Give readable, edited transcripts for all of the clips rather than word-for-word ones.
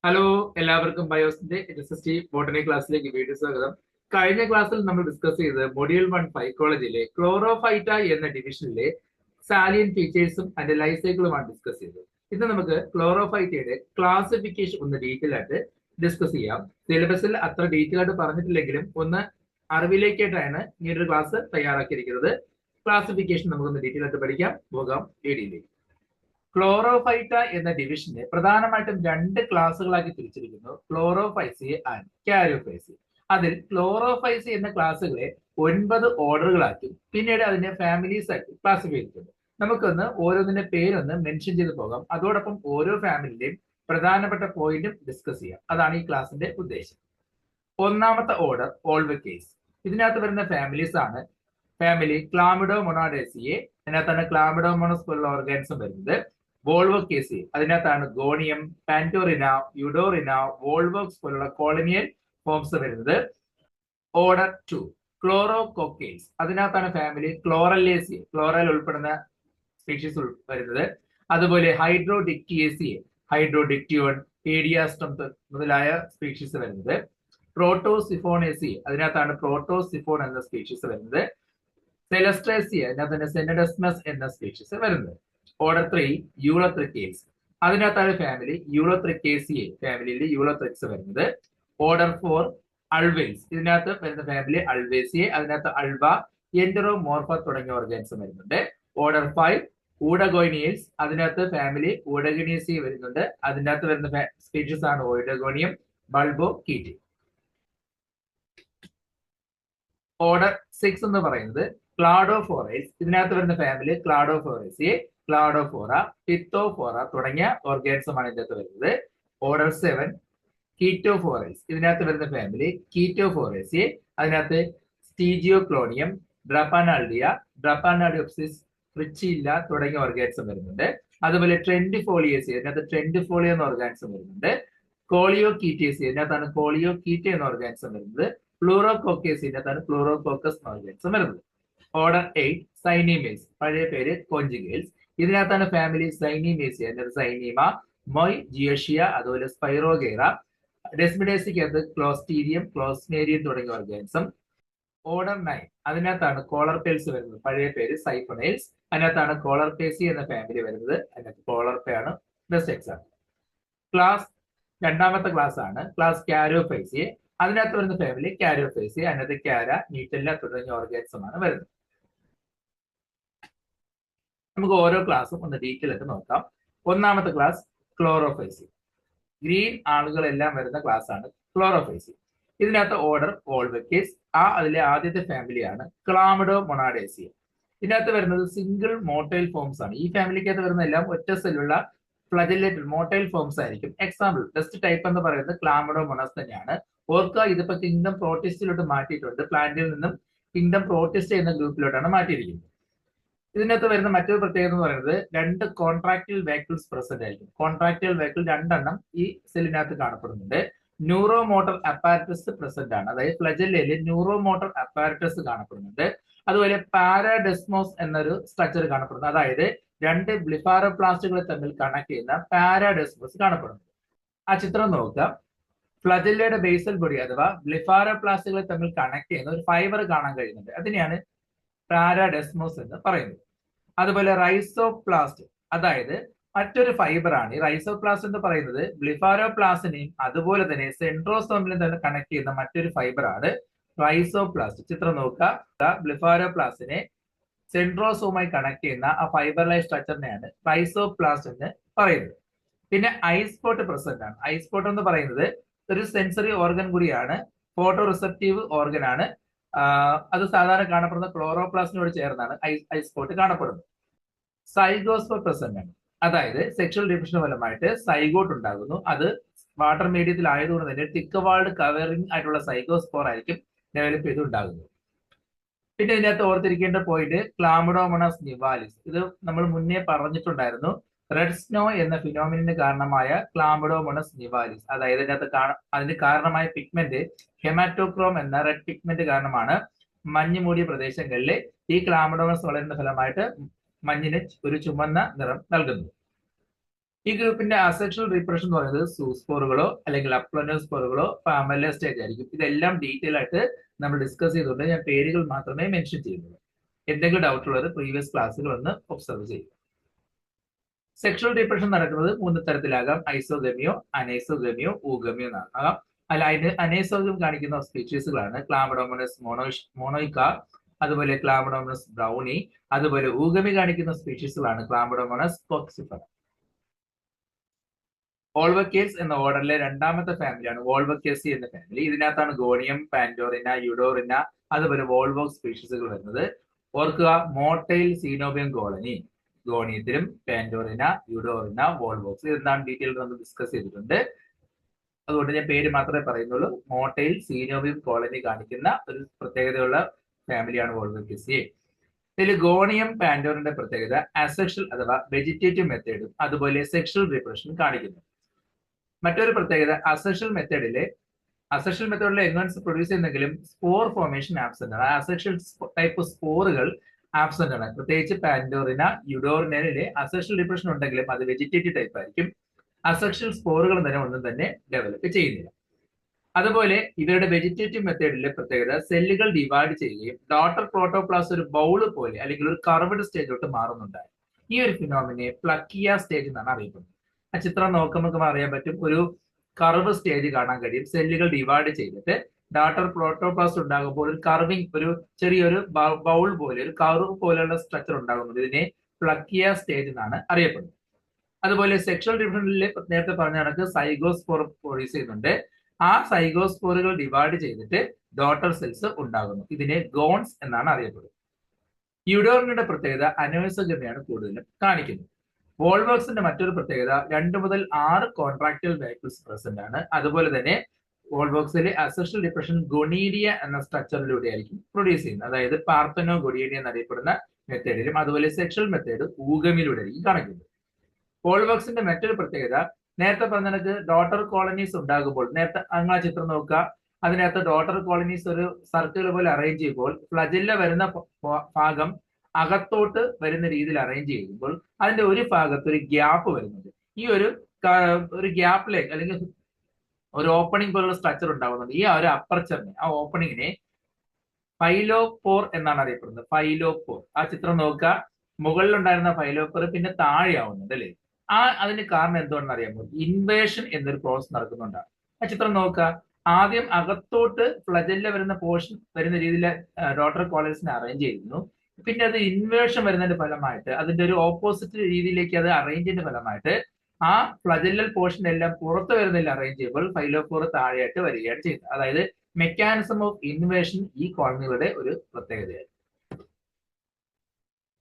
Hello, എല്ലാവർക്കും ബയോസിന്റെ SST botany ക്ലാസ്സിലേക്ക് വീണ്ടും സ്വാഗതം. കഴിഞ്ഞ ക്ലാസ്സിൽ നമ്മൾ ഡിസ്കസ് ചെയ്തത് മൊഡ്യൂൾ 1 ഫൈക്കോളജിയിലെ ക്ലോറോഫൈറ്റ എന്ന ഡിവിഷനിലെ സാലിയൻ ഫീച്ചേഴ്സും അതിന്റെ ലൈഫ് സൈക്കിളുമാണ് ഡിസ്കസ് ചെയ്തത്. ഇന്ന് നമുക്ക് ക്ലോറോഫൈറ്റയുടെ ക്ലാസിഫിക്കേഷൻ ഒന്ന് ഡീറ്റെയിൽ ആയിട്ട് ഡിസ്കസ് ചെയ്യാം. സിലബസിൽ അത്ര ഡീറ്റെയിൽ ആയിട്ട് പറഞ്ഞിട്ടില്ലെങ്കിലും ഒന്ന് അറിവിലേക്കായിട്ടാണ് ഈ ഒരു ക്ലാസ് തയ്യാറാക്കിയിരിക്കുന്നത്. ക്ലാസിഫിക്കേഷൻ നമുക്കൊന്ന് ഡീറ്റെയിൽ ആയിട്ട് പഠിക്കാം. പോകാം വീഡിയോയിലേക്ക്. ക്ലോറോഫൈറ്റ എന്ന ഡിവിഷനെ പ്രധാനമായിട്ടും രണ്ട് ക്ലാസ്സുകളാക്കി തിരിച്ചിരിക്കുന്നു: ക്ലോറോഫൈസി ആൻഡ് കാരിയോഫൈസി. അതിൽ ക്ലോറോഫൈസി എന്ന ക്ലാസ്സുകളെ 9 ഓർഡറുകളാക്കി പിന്നീട് അതിനെ ഫാമിലീസ് ആക്കി ക്ലാസിഫൈ ചെയ്തിട്ടുണ്ട്. നമുക്കൊന്ന് ഓരോന്നിന്റെ പേരൊന്ന് മെൻഷൻ ചെയ്ത് പോകാം. അതോടൊപ്പം ഓരോ ഫാമിലിന്റെയും പ്രധാനപ്പെട്ട പോയിന്റും ഡിസ്കസ് ചെയ്യാം. അതാണ് ഈ ക്ലാസിന്റെ ഉദ്ദേശം. ഒന്നാമത്തെ ഓർഡർ ഓൾവക്കേസ്. ഇതിനകത്ത് വരുന്ന ഫാമിലീസ് ആണ് ഫാമിലി ക്ലാമിഡോമൊണാഡേസിയെ, അതിനകത്താണ് ക്ലാമിഡോമോണസ് പോലുള്ള ഓർഗാനിസം വരുന്നത്. വോൾവോക്കേസി, അതിനകത്താണ് ഗോണിയം, പാന്റോറിന, യുഡോറിന, വോൾവോക്സ് പോലുള്ള കോളനിയൽ ഫോംസ് വരുന്നത്. ഓർഡർ 2 ക്ലോറോകോക്കേസ്, അതിനകത്താണ് ഫാമിലി ക്ലോറല്ലേസി, ക്ലോറൽ ഉൾപ്പെടുന്ന സ്പീഷീസ് വരുന്നത്. അതുപോലെ ഹൈഡ്രോഡിക്റ്റിയേസിയെ, ഹൈഡ്രോഡിക്റ്റിയോൺ, പീഡിയാസ്റ്റം മുതലായ സ്പീഷീസ് വരുന്നത്. പ്രോട്ടോസിഫോണേസി, അതിനകത്താണ് പ്രോട്ടോസിഫോൺ എന്ന സ്പീഷീസ് വരുന്നത്. സെലസ്ട്രേസിയ, അതിനകത്ത് സെനഡസ്മസ് എന്ന സ്പീഷീസ് വരുന്നത്. ഓർഡർ 3 യൂളോത്രിക്കേസ്, അതിനകത്താണ് ഫാമിലി യൂളോത്രിക്കേസിയെ, ഫാമിലിയിൽ യൂളോത്രിക്സ് വരുന്നത്. ഓർഡർ 4 അൾവേസ്, ഇതിനകത്ത് വരുന്ന ഫാമിലി അൾവേസിയെ, അതിനകത്ത് അൾവ, എൻഡറോമോർഫ തുടങ്ങിയ ഓർഗാനിസം വരുന്നുണ്ട്. ഓർഡർ 5 ഊഡഗോയിനിയൽസ്, അതിനകത്ത് ഫാമിലി ഊഡഗനീസി വരുന്നുണ്ട്. അതിനകത്ത് വരുന്ന സ്പീഷീസ് ആണ് ഓയിഡഗോണിയം, ബൾബോ, കീറ്റി. ഓർഡർ 6 എന്ന് പറയുന്നത് ക്ലാഡോഫോറൈസ്, ഇതിനകത്ത് വരുന്ന ഫാമിലി ക്ലാഡോഫോറേസിയെ, ക്ലാഡോഫോറ, പിത്തോഫോറ തുടങ്ങിയ ഓർഗാനിസമാണ് ഇതിനകത്ത് വരുന്നത്. ഓർഡർ 7 കീറ്റോഫോറൈസ്, ഇതിനകത്ത് വരുന്ന ഫാമിലി കീറ്റോഫോറേസിയെ, അതിനകത്ത് സ്റ്റീജിയോക്ലോണിയം, ഡ്രപ്പാനാൾഡിയ, ഡ്രപ്പാനാഡിയോപ്സിസ്, ഫ്രിച്ചില്ല തുടങ്ങിയ ഓർഗാനിസം വരുന്നുണ്ട്. അതുപോലെ ട്രെൻഡിഫോളിയേസി, ഇതിനകത്ത് ട്രെൻഡിഫോളിയ എന്ന ഓർഗാനിസം വരുന്നുണ്ട്. കോളിയോ കീറ്റേസി, ഇതിനകത്താണ് കോളിയോ കീറ്റ എന്ന ഓർഗാനിസം വരുന്നത്. ഫ്ലൂറോകോക്കേസി, ഇതിനകത്താണ് ഫ്ലൂറോകോക്കസ് എന്ന ഓർഗാനിസം വരുന്നത്. ഓർഡർ 8 സൈനിമേസ്, പഴയ പേര് കോഞ്ചിഗേൽസ്, ഇതിനകത്താണ് ഫാമിലി സൈനിമേസി, അതിനകത്ത് സൈനിമ, മൊയ്, ജിയോഷിയ, അതുപോലെ സ്പൈറോഗേറ. ഡെസ്മിഡേസിക്കകത്ത് ക്ലോസ്റ്റീരിയം, ക്ലോസ്മേരിയം തുടങ്ങിയ ഓർഗാനിസം. ഓർഡർ 9 അതിനകത്താണ് കോളർപേൽസ് വരുന്നത്, പഴയ പേര് സൈഫോണൈൽസ്, അതിനകത്താണ് കോളർപേസി എന്ന ഫാമിലി വരുന്നത്. അതിനകത്ത് കോളർപേ ആണ് ബെസ്റ്റ് എക്സാമ്പിൾ. ക്ലാസ് രണ്ടാമത്തെ ക്ലാസ് ആണ് ക്ലാസ് കാരിയോഫൈസി, അതിനകത്ത് വരുന്ന ഫാമിലി കാരിയോഫൈസി, അതിനകത്ത് ക്യാര, നീറ്റല്ല തുടങ്ങിയ ഓർഗാനിസം ആണ് വരുന്നത്. നമുക്ക് ഓരോ ക്ലാസ്സും ഒന്ന് ഡീറ്റെയിൽ ആയിട്ട് നോക്കാം. ഒന്നാമത്തെ ക്ലാസ് ക്ലോറോഫൈസി, ഗ്രീൻ ആളുകളെല്ലാം വരുന്ന ക്ലാസ് ആണ് ക്ലോറോഫൈസി. ഇതിനകത്ത് ഓർഡർ ഓൾവക്കേസ്, അതിലെ ആദ്യത്തെ ഫാമിലിയാണ് ക്ലാമിഡോമൊണാഡേസിയ. ഇതിനകത്ത് വരുന്നത് സിംഗിൾ മോട്ടൈൽ ഫോംസ് ആണ്. ഈ ഫാമിലിക്കകത്ത് വരുന്ന എല്ലാം ഒറ്റ സെല്ലുള്ള ഫ്ലജല്ലേറ്റഡ് മോട്ടൈൽ ഫോംസ് ആയിരിക്കും. എക്സാമ്പിൾ ബെസ്റ്റ് ടൈപ്പ് എന്ന് പറയുന്നത് ക്ലാമിഡോമൊണസ് തന്നെയാണ്. ഓർക്കുക, ഇതിപ്പോ കിങ്ഡം പ്രോട്ടിസ്റ്റിലോട്ട് മാറ്റിയിട്ടുണ്ട്. പ്ലാന്റിൽ നിന്നും കിങ്ഡം പ്രോട്ടിസ്റ്റ് എന്ന ഗ്രൂപ്പിലോട്ടാണ് മാറ്റിയിരിക്കുന്നത്. ഇതിനകത്ത് വരുന്ന മറ്റൊരു പ്രത്യേകത എന്ന് പറയുന്നത് 2 കോൺട്രാക്റ്റൽ വേക്കിൾസ് പ്രസന്റ് ആയിരിക്കും. കോൺട്രാക്റ്റൽ വേക്കിൾ 2 എണ്ണം ഈ സെല്ലിനകത്ത് കാണപ്പെടുന്നുണ്ട്. ന്യൂറോ മോട്ടർ അപ്പാരറ്റസ് പ്രസന്റ് ആണ്, അതായത് ഫ്ലജല്ലയിൽ ന്യൂറോ മോട്ടർ അപ്പാരറ്റസ് കാണപ്പെടുന്നുണ്ട്. അതുപോലെ പാരാഡെസ്മോസ് എന്നൊരു സ്ട്രക്ചർ കാണപ്പെടുന്നു, അതായത് 2 ബ്ലിഫാരോപ്ലാസ്റ്റുകളെ തമ്മിൽ കണക്ട് ചെയ്യുന്ന പാരാഡെസ്മോസ് കാണപ്പെടുന്നു. ആ ചിത്രം നോക്കുക. ഫ്ലജല്ലയുടെ ബേസൽ ബോഡി അഥവാ ബ്ലിഫാരോപ്ലാസ്റ്റുകളെ തമ്മിൽ കണക്ട് ചെയ്യുന്ന ഒരു ഫൈബർ കാണാൻ കഴിയുന്നുണ്ട്. അതിനെയാണ് പാരാഡെസ്മോസ് എന്ന് പറയുന്നത്. അതുപോലെ റൈസോപ്ലാസ്റ്റ്, അതായത് മറ്റൊരു ഫൈബർ ആണ്. ഈ റൈസോപ്ലാസ്റ്റ് എന്ന് പറയുന്നത് ബ്ലിഫാരോപ്ലാസ്റ്റിനെയും അതുപോലെ തന്നെ സെൻട്രോസോമിലും തന്നെ കണക്ട് ചെയ്യുന്ന മറ്റൊരു ഫൈബർ ആണ് റൈസോപ്ലാസ്റ്റ്. ചിത്രം നോക്കുക. ബ്ലിഫാരോപ്ലാസ്റ്റിനെ സെൻട്രോസോമായി കണക്ട് ചെയ്യുന്ന ആ ഫൈബർലൈസ് സ്ട്രക്ചറിനെയാണ് റൈസോപ്ലാസ്റ്റ് എന്ന് പറയുന്നത്. പിന്നെ ഐസ്പോട്ട് പ്രസന്റ് ആണ്. ഐസ്പോട്ട് എന്ന് പറയുന്നത് ഒരു സെൻസറി ഓർഗൻ കൂടിയാണ്, ഫോട്ടോ റിസപ്റ്റീവ് ഓർഗൻ ആണ്. അത് സാധാരണ കാണപ്പെടുന്ന ക്ലോറോപ്ലാസ്റ്റിനോട് ചേർന്നാണ് ഐസ്പോട്ട് കാണപ്പെടുന്നത്. സൈഗോസ്പോർ പ്രസന്റ് ആണ്, അതായത് സെക്ഷൽ ഡിവിഷൻ ഫലമായിട്ട് സൈഗോട്ട് ഉണ്ടാകുന്നു. അത് വാട്ടർ മീഡിയത്തിൽ ആയതുകൊണ്ട് തന്നെ തിക്ക് വാൾഡ് കവറിംഗ് ആയിട്ടുള്ള സൈഗോസ്പോർ ആയിരിക്കും ഡെവലപ്പ് ചെയ്തുണ്ടാകുന്നത്. പിന്നെ ഇതിനകത്ത് ഓർത്തിരിക്കേണ്ട പോയിന്റ് ക്ലാമിഡോമോണസ് നിവാലിസ്. ഇത് നമ്മൾ മുന്നേ പറഞ്ഞിട്ടുണ്ടായിരുന്നു. റെഡ് സ്നോ എന്ന ഫിനോമിനു കാരണമായ ക്ലാമിഡോമോണസ് നിവാലിസ്, അതായത് അതിന് കാരണമായ പിഗ്മെന്റ് ഹെമാറ്റോക്രോം എന്ന റെഡ് പിഗ്മെന്റ് കാരണമാണ് മഞ്ഞ് മൂടിയ പ്രദേശങ്ങളിൽ ഈ ക്ലാമിഡോമോണസ് വളരുന്ന ഫലമായിട്ട് മഞ്ഞിന് ഒരു ചുമന്ന നിറം നൽകുന്നു. ഈ ഗ്രൂപ്പിന്റെ അസെക്ഷൽ റീപ്രഷൻ എന്ന് പറയുന്നത് സൂസ്പോറുകളോ അല്ലെങ്കിൽ അപ്ലോനോസ്പോറുകളോ പാമല്ല സ്റ്റേജ് ആയിരിക്കും. ഇതെല്ലാം ഡീറ്റെയിൽ ആയിട്ട് നമ്മൾ ഡിസ്കസ് ചെയ്തുകൊണ്ട് ഞാൻ പേരുകൾ മാത്രമേ മെൻഷൻ ചെയ്യുന്നുള്ളൂ. എന്തെങ്കിലും ഡൗട്ട് ഉള്ളത് പ്രീവിയസ് ക്ലാസ്സുകൾ ഒന്ന് ഒബ്സർവ് ചെയ്യും. സെക്ഷൽ റീപ്രഷൻ നടക്കുന്നത് 3 തരത്തിലാകാം. ഐസോഗമിയോ, അനൈസോഗമിയോ, ഊഗമിയോ ആകാം. അല്ല, അതിന് അനൈസോഗം കാണിക്കുന്ന സ്പീഷീസുകളാണ് ക്ലാമഡോമോണസ് മോണോയിക്ക, അതുപോലെ ക്ലാമഡോമോണസ് ബ്രൗണി, അതുപോലെ ഊഗമി കാണിക്കുന്ന സ്പീഷീസുകളാണ് ക്ലാമഡോമോണസ് കോക്സിഫറ. വോൾവക്കേഴ്സ് എന്ന ഓർഡറിലെ രണ്ടാമത്തെ ഫാമിലിയാണ് വോൾവക്കേഴ്സി എന്ന ഫാമിലി. ഇതിനകത്താണ് ഗോണിയം, പാൻഡോറിന, യുഡോറിന, അതുപോലെ വോൾവോക് സ്പീഷീസുകൾ വരുന്നത്. ഓർക്കുക, മോട്ടൈൽ സീനോബിയം കോളനി ഗോണിയത്തിലും പാൻഡോറിന, യുഡോറിന, വോൾവോക്സ് ഇതെന്താണ് ഡീറ്റെയിൽ നമ്മൾ ഡിസ്കസ് ചെയ്തിട്ടുണ്ട്. അതുകൊണ്ട് ഞാൻ പേര് മാത്രമേ പറയുന്നുള്ളൂ. മോട്ടൈൽ സീനോബിയം കോളനി കാണിക്കുന്ന ഒരു പ്രത്യേകതയുള്ള ഫാമിലിയാണ് വോൾവക്കേഴ്സി. ഇതിൽ ഗോണിയം പാൻഡോറിന്റെ പ്രത്യേകത അസെക്ഷൽ അഥവാ വെജിറ്റേറ്റീവ് മെത്തേഡും അതുപോലെ സെക്ഷൽ റീപ്രഷനും കാണിക്കുന്നു. മറ്റൊരു പ്രത്യേകത അസെക്ഷൽ മെത്തേഡിലെ എൻവൻസ് പ്രൊഡ്യൂസ് ചെയ്യുന്നെങ്കിലും സ്പോർ ഫോർമേഷൻ ആബ്സെന്റ് ആണ്. അസെക്ഷൽ ടൈപ്പ് സ്പോറുകൾ ആബ്സെന്റ് ആണ്. പ്രത്യേകിച്ച് പാൻഡോറിന, യുഡോറിനയിലെ അസെക്ഷൽ റീപ്രഷൻ ഉണ്ടെങ്കിലും അത് വെജിറ്റേറ്റീവ് ടൈപ്പ് ആയിരിക്കും. അസെക്ഷൽ സ്പോറുകൾ തന്നെ ഒന്നും തന്നെ ഡെവലപ്പ് ചെയ്യുന്നില്ല. അതുപോലെ ഇവരുടെ വെജിറ്റേറ്റീവ് മെത്തേഡിലെ പ്രത്യേകത സെല്ലുകൾ ഡിവൈഡ് ചെയ്യുകയും ഡോട്ടർ പ്രോട്ടോപ്ലാസ്റ്റ് ഒരു ബൗള് പോലെ അല്ലെങ്കിൽ ഒരു കർവ്ഡ് സ്റ്റേജിലോട്ട് മാറുന്നുണ്ടായി. ഈ ഒരു ഫിനോമിനെ പ്ലക്കിയ സ്റ്റേജ് എന്നാണ് അറിയപ്പെടുന്നത്. ആ ചിത്രം നോക്കുമ്പോൾ നമുക്ക് അറിയാൻ പറ്റും, ഒരു കർവ് സ്റ്റേജ് കാണാൻ കഴിയും. സെല്ലുകൾ ഡിവൈഡ് ചെയ്തിട്ട് ഡോട്ടർ പ്രോട്ടോപ്ലാസ്റ്റ് ഉണ്ടാകുമ്പോൾ ഒരു കർവിങ്, ഒരു ചെറിയൊരു ബൗൾ പോലെ ഒരു കർവ് പോലെയുള്ള സ്ട്രക്ചർ ഉണ്ടാകുന്നത്. ഇതിനെ പ്ലക്കിയ സ്റ്റേജ് എന്നാണ് അറിയപ്പെടുന്നത്. അതുപോലെ സെക്ഷൽ ഡിഫറൻസിലെ നേരത്തെ പറഞ്ഞ കണക്ക് സൈഗോസ്പോർ പ്രൊഡ്യൂസ് ചെയ്യുന്നുണ്ട്. ആ സൈഗോസ്പോറുകൾ ഡിവൈഡ് ചെയ്തിട്ട് ഡോട്ടർ സെൽസ് ഉണ്ടാകുന്നു. ഇതിനെ ഗോൺസ് എന്നാണ് അറിയപ്പെടുന്നത്. യുഡോറിനയുടെ പ്രത്യേകത അനോയിസോഗമിയാണ് കൂടുതലും കാണിക്കുന്നത്. വോൾവോക്സിന്റെ മറ്റൊരു പ്രത്യേകത 2 മുതൽ 6 കോൺട്രാക്റ്റൽ വെഹിക്കിൾസ് പ്രസന്റ് ആണ്. അതുപോലെ തന്നെ വോൾവോക്സിലെ അസെക്ഷൽ ഡിപ്രഷൻ ഗൊണീഡിയ എന്ന സ്ട്രക്ചറിലൂടെ ആയിരിക്കും പ്രൊഡ്യൂസ് ചെയ്യുന്നത്. അതായത് പാർത്തനോ ഗൊണീഡിയ എന്നറിയപ്പെടുന്ന മെത്തേഡിലും അതുപോലെ സെക്ഷൽ മെത്തേഡ് ഊഗമിലൂടെ ആയിരിക്കും കാണിക്കുന്നത്. വോൾവോക്സിന്റെ മറ്റൊരു പ്രത്യേകത നേരത്തെ പറഞ്ഞത് ഡോട്ടർ കോളനീസ് ഉണ്ടാകുമ്പോൾ, നേരത്തെ അങ്ങ് ആ ചിത്രം നോക്കുക, അതിനകത്ത് ഡോട്ടർ കോളനീസ് ഒരു സർക്കിൾ പോലെ അറേഞ്ച് ചെയ്യുമ്പോൾ ഫ്ലജെല്ല വരുന്ന ഭാഗം അകത്തോട്ട് വരുന്ന രീതിയിൽ അറേഞ്ച് ചെയ്യുമ്പോൾ അതിന്റെ ഒരു ഭാഗത്ത് ഒരു ഗ്യാപ്പ് വരുന്നുണ്ട്. ഈ ഒരു ഗ്യാപ്പിലേക്ക് അല്ലെങ്കിൽ ഒരു ഓപ്പണിംഗ് പോലുള്ള സ്ട്രക്ചർ ഉണ്ടാകുന്നുണ്ട്. ഈ ഒരു അപ്പർച്ചറിനെ, ആ ഓപ്പണിങ്ങിനെ ഫൈലോപോർ എന്നാണ് അറിയപ്പെടുന്നത്. ഫൈലോപോർ. ആ ചിത്രം നോക്കുക, മുകളിലുണ്ടായിരുന്ന ഫൈലോപോർ പിന്നെ താഴെയാവുന്നുണ്ട് അല്ലേ? അതിന് കാരണം എന്തുകൊണ്ടെന്ന് അറിയാമോ? ഇൻവേഷൻ എന്നൊരു പ്രോസസ് നടക്കുന്നുണ്ടാണ്. ആ ചിത്രം നോക്കുക, ആദ്യം അകത്തോട്ട് ഫ്ലജെല്ല വരുന്ന പോർഷൻ വരുന്ന രീതിയിൽ ഡോട്ടർ കോളനീസിനെ അറേഞ്ച് ചെയ്യുന്നു. പിന്നെ അത് ഇൻവേർഷൻ വരുന്നതിന്റെ ഫലമായിട്ട് അതിന്റെ ഒരു ഓപ്പോസിറ്റ് രീതിയിലേക്ക് അത് അറേഞ്ച് ചെയ്യുന്ന ഫലമായിട്ട് ആ ഫ്ലജല്ലൽ പോർഷൻ എല്ലാം പുറത്തു വരുന്നതിൽ അറേഞ്ച് ചെയ്യുമ്പോൾ ഫൈലോപോർ താഴെയായിട്ട് വരികയാണ് ചെയ്യുന്നത്. അതായത് മെക്കാനിസം ഓഫ് ഇൻവേഷൻ ഈ കോളനികളുടെ ഒരു പ്രത്യേകതയാണ്.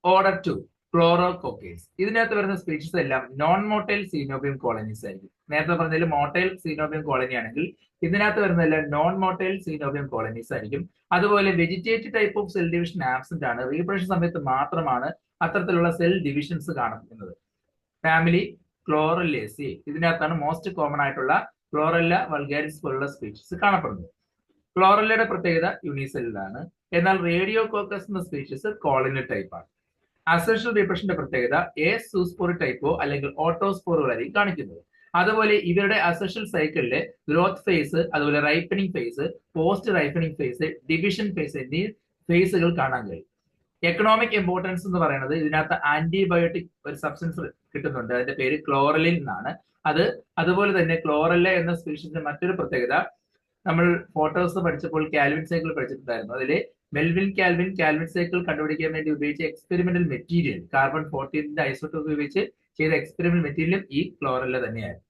ഓർഡർ 2 ക്ലോറോകോക്കേസ്. ഇതിനകത്ത് വരുന്ന സ്പീഷീസ് എല്ലാം നോൺ മോട്ടൈൽ സീനോബിയം കോളനീസ് ആയിരിക്കും. നേരത്തെ പറഞ്ഞതിൽ മോട്ടൈൽ സീനോബിയം കോളനി ആണെങ്കിൽ ഇതിനകത്ത് വരുന്നതെല്ലാം നോൺ മോട്ടൈൽ സീനോബിയം കോളനീസ് ആയിരിക്കും. അതുപോലെ vegetative type of cell division absent ആണ്. റീപ്രൊഡക്ഷൻ സമയത്ത് മാത്രമാണ് അത്തരത്തിലുള്ള സെൽ ഡിവിഷൻസ് കാണപ്പെടുന്നത്. ഫാമിലി ക്ലോറല്ലേസി. ഇതിനകത്താണ് മോസ്റ്റ് കോമൺ ആയിട്ടുള്ള ക്ലോറല്ല വൾഗാരിസ് പോലുള്ള സ്പീഷീസ് കാണപ്പെടുന്നത്. ക്ലോറല്ലയുടെ പ്രത്യേകത യൂണിസെല്ലാണ്. എന്നാൽ റേഡിയോകോക്കസ് എന്ന സ്പീഷീസ് കോളനി ടൈപ്പ് ആണ്. അസെക്ഷൽ റീപ്രഷന്റെ പ്രത്യേകത സൂസ്പോർ ടൈപ്പോ അല്ലെങ്കിൽ ഓട്ടോസ്പോറുകളായിരിക്കും കാണിക്കുന്നത്. അതുപോലെ ഇവരുടെ അസെക്ഷൽ സൈക്കിളിലെ ഗ്രോത്ത് ഫേസ്, അതുപോലെ ripening phase, post ripening phase, division phase എന്നീ ഫേസുകൾ കാണാൻ കഴിയും. എക്കണോമിക് ഇമ്പോർട്ടൻസ് എന്ന് പറയുന്നത് ഇതിനകത്ത് ആന്റിബയോട്ടിക് ഒരു സബ്സ്റ്റൻസ് കിട്ടുന്നുണ്ട്. അതിന്റെ പേര് ക്ലോറലിൻ എന്നാണ്. അതുപോലെ തന്നെ ക്ലോറല്ല എന്ന സ്പീഷീസിന്റെ മറ്റൊരു പ്രത്യേകത നമ്മൾ ഫോട്ടോസ് പഠിച്ചപ്പോൾ കാൽവിൻ സൈക്കിൾ പഠിച്ചിട്ടുണ്ടായിരുന്നു. അതിൽ മെൽവിൻ കാൽവിൻ സൈക്കിൾ കണ്ടുപിടിക്കാൻ വേണ്ടി ഉപയോഗിച്ച എക്സ്പെരിമെന്റൽ മെറ്റീരിയൽ കാർബൺ-14 ഐസോട്ടോപ്പ് ഉപയോഗിച്ച് ചെയ്ത എക്സ്പെരിമെന്റൽ മെറ്റീരിയലും ഈ ക്ലോറല്ല തന്നെയായിരുന്നു.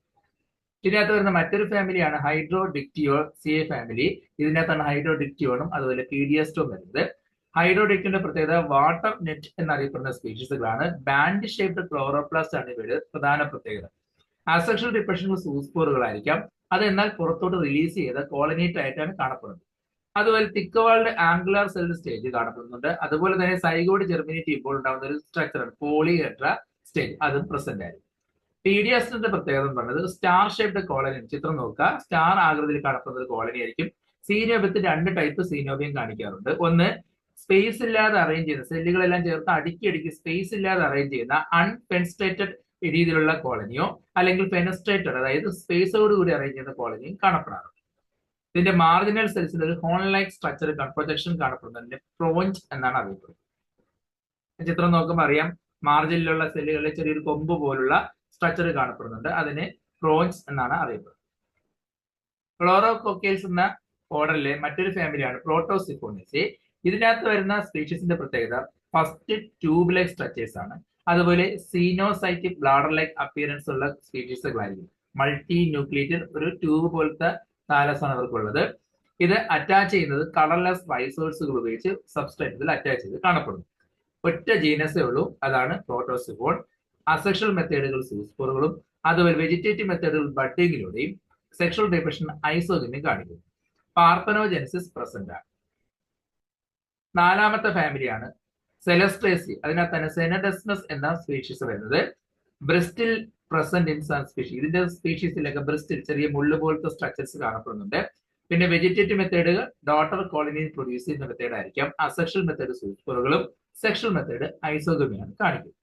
ഇതിനകത്ത് വരുന്ന മറ്റൊരു ഫാമിലിയാണ് ഹൈഡ്രോഡിക്റ്റിയോ സിഎ ഫാമിലി. ഇതിനകത്താണ് ഹൈഡ്രോഡിക്റ്റിയോണും അതുപോലെ പീഡിയസ്റ്റോം വരുന്നത്. ഹൈഡ്രോഡിക്റ്റിന്റെ പ്രത്യേകത വാട്ടർ നെറ്റ് എന്നറിയപ്പെടുന്ന സ്പീഷീസുകളാണ്. ബാൻഡ് ഷേപ്ഡ് ക്ലോറോപ്ലാസ്റ്റ് ആണ് ഇവയുടെ പ്രധാന പ്രത്യേകത. അസെക്ഷൽ റിപ്രഷനുകൾ സൂസ്പോറുകളായിരിക്കാം. അത് എന്നാൽ പുറത്തോട്ട് റിലീസ് ചെയ്ത കോളനേറ്റ് ആയിട്ടാണ് കാണപ്പെടുന്നത്. അതുപോലെ തിക്കവാൾഡ് ആംഗുലാർ സെൽ സ്റ്റേജ് കാണപ്പെടുന്നുണ്ട്. അതുപോലെ തന്നെ സൈഗോഡ് ജെർമിനേറ്റ് ചെയ്യുമ്പോൾ ഉണ്ടാകുന്ന ഒരു സ്ട്രക്ചറാണ് പോളിഹെഡ്ര സ്റ്റേജ്, അതും പ്രസന്റ് ആയിരുന്നു. പീഡിയാസ്റ്റിന്റെ പ്രത്യേകത എന്ന് പറയുന്നത് സ്റ്റാർ ഷേപ്ഡ് കോളനി. ചിത്രം നോക്കുക, സ്റ്റാർ ആകൃതിയിൽ കാണപ്പെടുന്ന ഒരു കോളനി ആയിരിക്കും. സീനോബിയത്ത് 2 ടൈപ്പ് സീനോബിയം കാണിക്കാറുണ്ട്. ഒന്ന് സ്പേസ് ഇല്ലാതെ അറേഞ്ച് ചെയ്യുന്ന സെല്ലുകളെല്ലാം ചേർത്ത് അടുക്കി സ്പേസ് ഇല്ലാതെ അറേഞ്ച് ചെയ്യുന്ന അൺഫെൻസ്ട്രേറ്റഡ് രീതിയിലുള്ള കോളനിയോ അല്ലെങ്കിൽ ഫെനസ്ട്രേറ്റഡ് അതായത് സ്പേസോട് കൂടി അറേഞ്ച് ചെയ്യുന്ന കോളനിയും കാണപ്പെടാറുണ്ട്. ഇതിന്റെ മാർജിനൽ സെൽസിൽ ഒരു ഹോൺ ലൈക്ക് സ്ട്രക്ചർ പ്രൊജക്ഷൻ കാണപ്പെടുന്നതിന്റെ പ്രോഞ്ച് എന്നാണ് അറിയപ്പെടുന്നത്. ചിത്രം നോക്കുമ്പോൾ അറിയാം, മാർജിനിലുള്ള സെല്ലുകളിൽ ചെറിയൊരു കൊമ്പ് പോലുള്ള സ്ട്രക്ചർ കാണപ്പെടുന്നുണ്ട്. അതിന് പ്രോഞ്ച് എന്നാണ് അറിയപ്പെടുന്നത്. ക്ലോറോകോക്കൈൽസ് എന്ന ഓർഡറിലെ മറ്റൊരു ഫാമിലിയാണ് പ്രോട്ടോസിഫോണേസി. ഇതിനകത്ത് വരുന്ന സ്പീഷീസിന്റെ പ്രത്യേകത ഫസ്റ്റ് ട്യൂബ് ലൈക്ക് സ്ട്രക്ചേഴ്സ് ആണ്. അതുപോലെ സീനോസൈറ്റിക് ബ്ലാഡർ ലൈക്ക് അപ്പിയറൻസ് ഉള്ള സ്പീഷീസുകളായിരിക്കും. മൾട്ടി ന്യൂക്ലിയേറ്റഡ് ഒരു ട്യൂബ് പോലത്തെ താലസാണ് അവർക്കുള്ളത്. ഇത് അറ്റാച്ച് ചെയ്യുന്നത് കളർലെസ് റൈസോഴ്സുകൾ ഉപയോഗിച്ച് സബ്സ്ട്രേറ്റിൽ അറ്റാച്ച് ചെയ്ത് കാണപ്പെടുന്നു. ഒറ്റ ജീനസേ ഉള്ളൂ, അതാണ് പ്രോട്ടോസിഫോൺ. അസെക്ഷൽ മെത്തേഡുകൾ സൂസ്പോറുകളും അതുപോലെ വെജിറ്റേറ്റീവ് മെത്തേഡുകൾ ബഡിങ്ങിലൂടെയും സെക്ഷൽ റീപ്രഡക്ഷൻ ഐസോഗമി കാണിക്കുന്നു. പാർത്തനോജെനസിസ് പ്രസന്റ് ആണ്. നാലാമത്തെ ഫാമിലിയാണ് സെലസ്ട്രേസി. അതിനകത്ത് തന്നെ സെനഡസ്മസ് എന്ന സ്പീഷീസ് വരുന്നത്. ബ്രിസ്റ്റിൽ പ്രസന്റ് ഇൻ സം സ്പീഷീസ്. ഇതിന്റെ സ്പീഷീസിലൊക്കെ ബ്രിസ്റ്റിൽ ചെറിയ മുള്ളു പോലത്തെ സ്ട്രക്ചേഴ്സ് കാണപ്പെടുന്നുണ്ട്. പിന്നെ വെജിറ്റേറ്റീവ് മെത്തേഡുകൾ ഡോട്ടർ കോളനി പ്രൊഡ്യൂസ് ചെയ്യുന്ന മെത്തേഡ് ആയിരിക്കാം. അസെക്ഷൽ മെത്തേഡ് സൂസ്പോറുകളും സെക്ഷൽ മെത്തേഡ് ഐസോഗമിയാണ് കാണിക്കുന്നത്.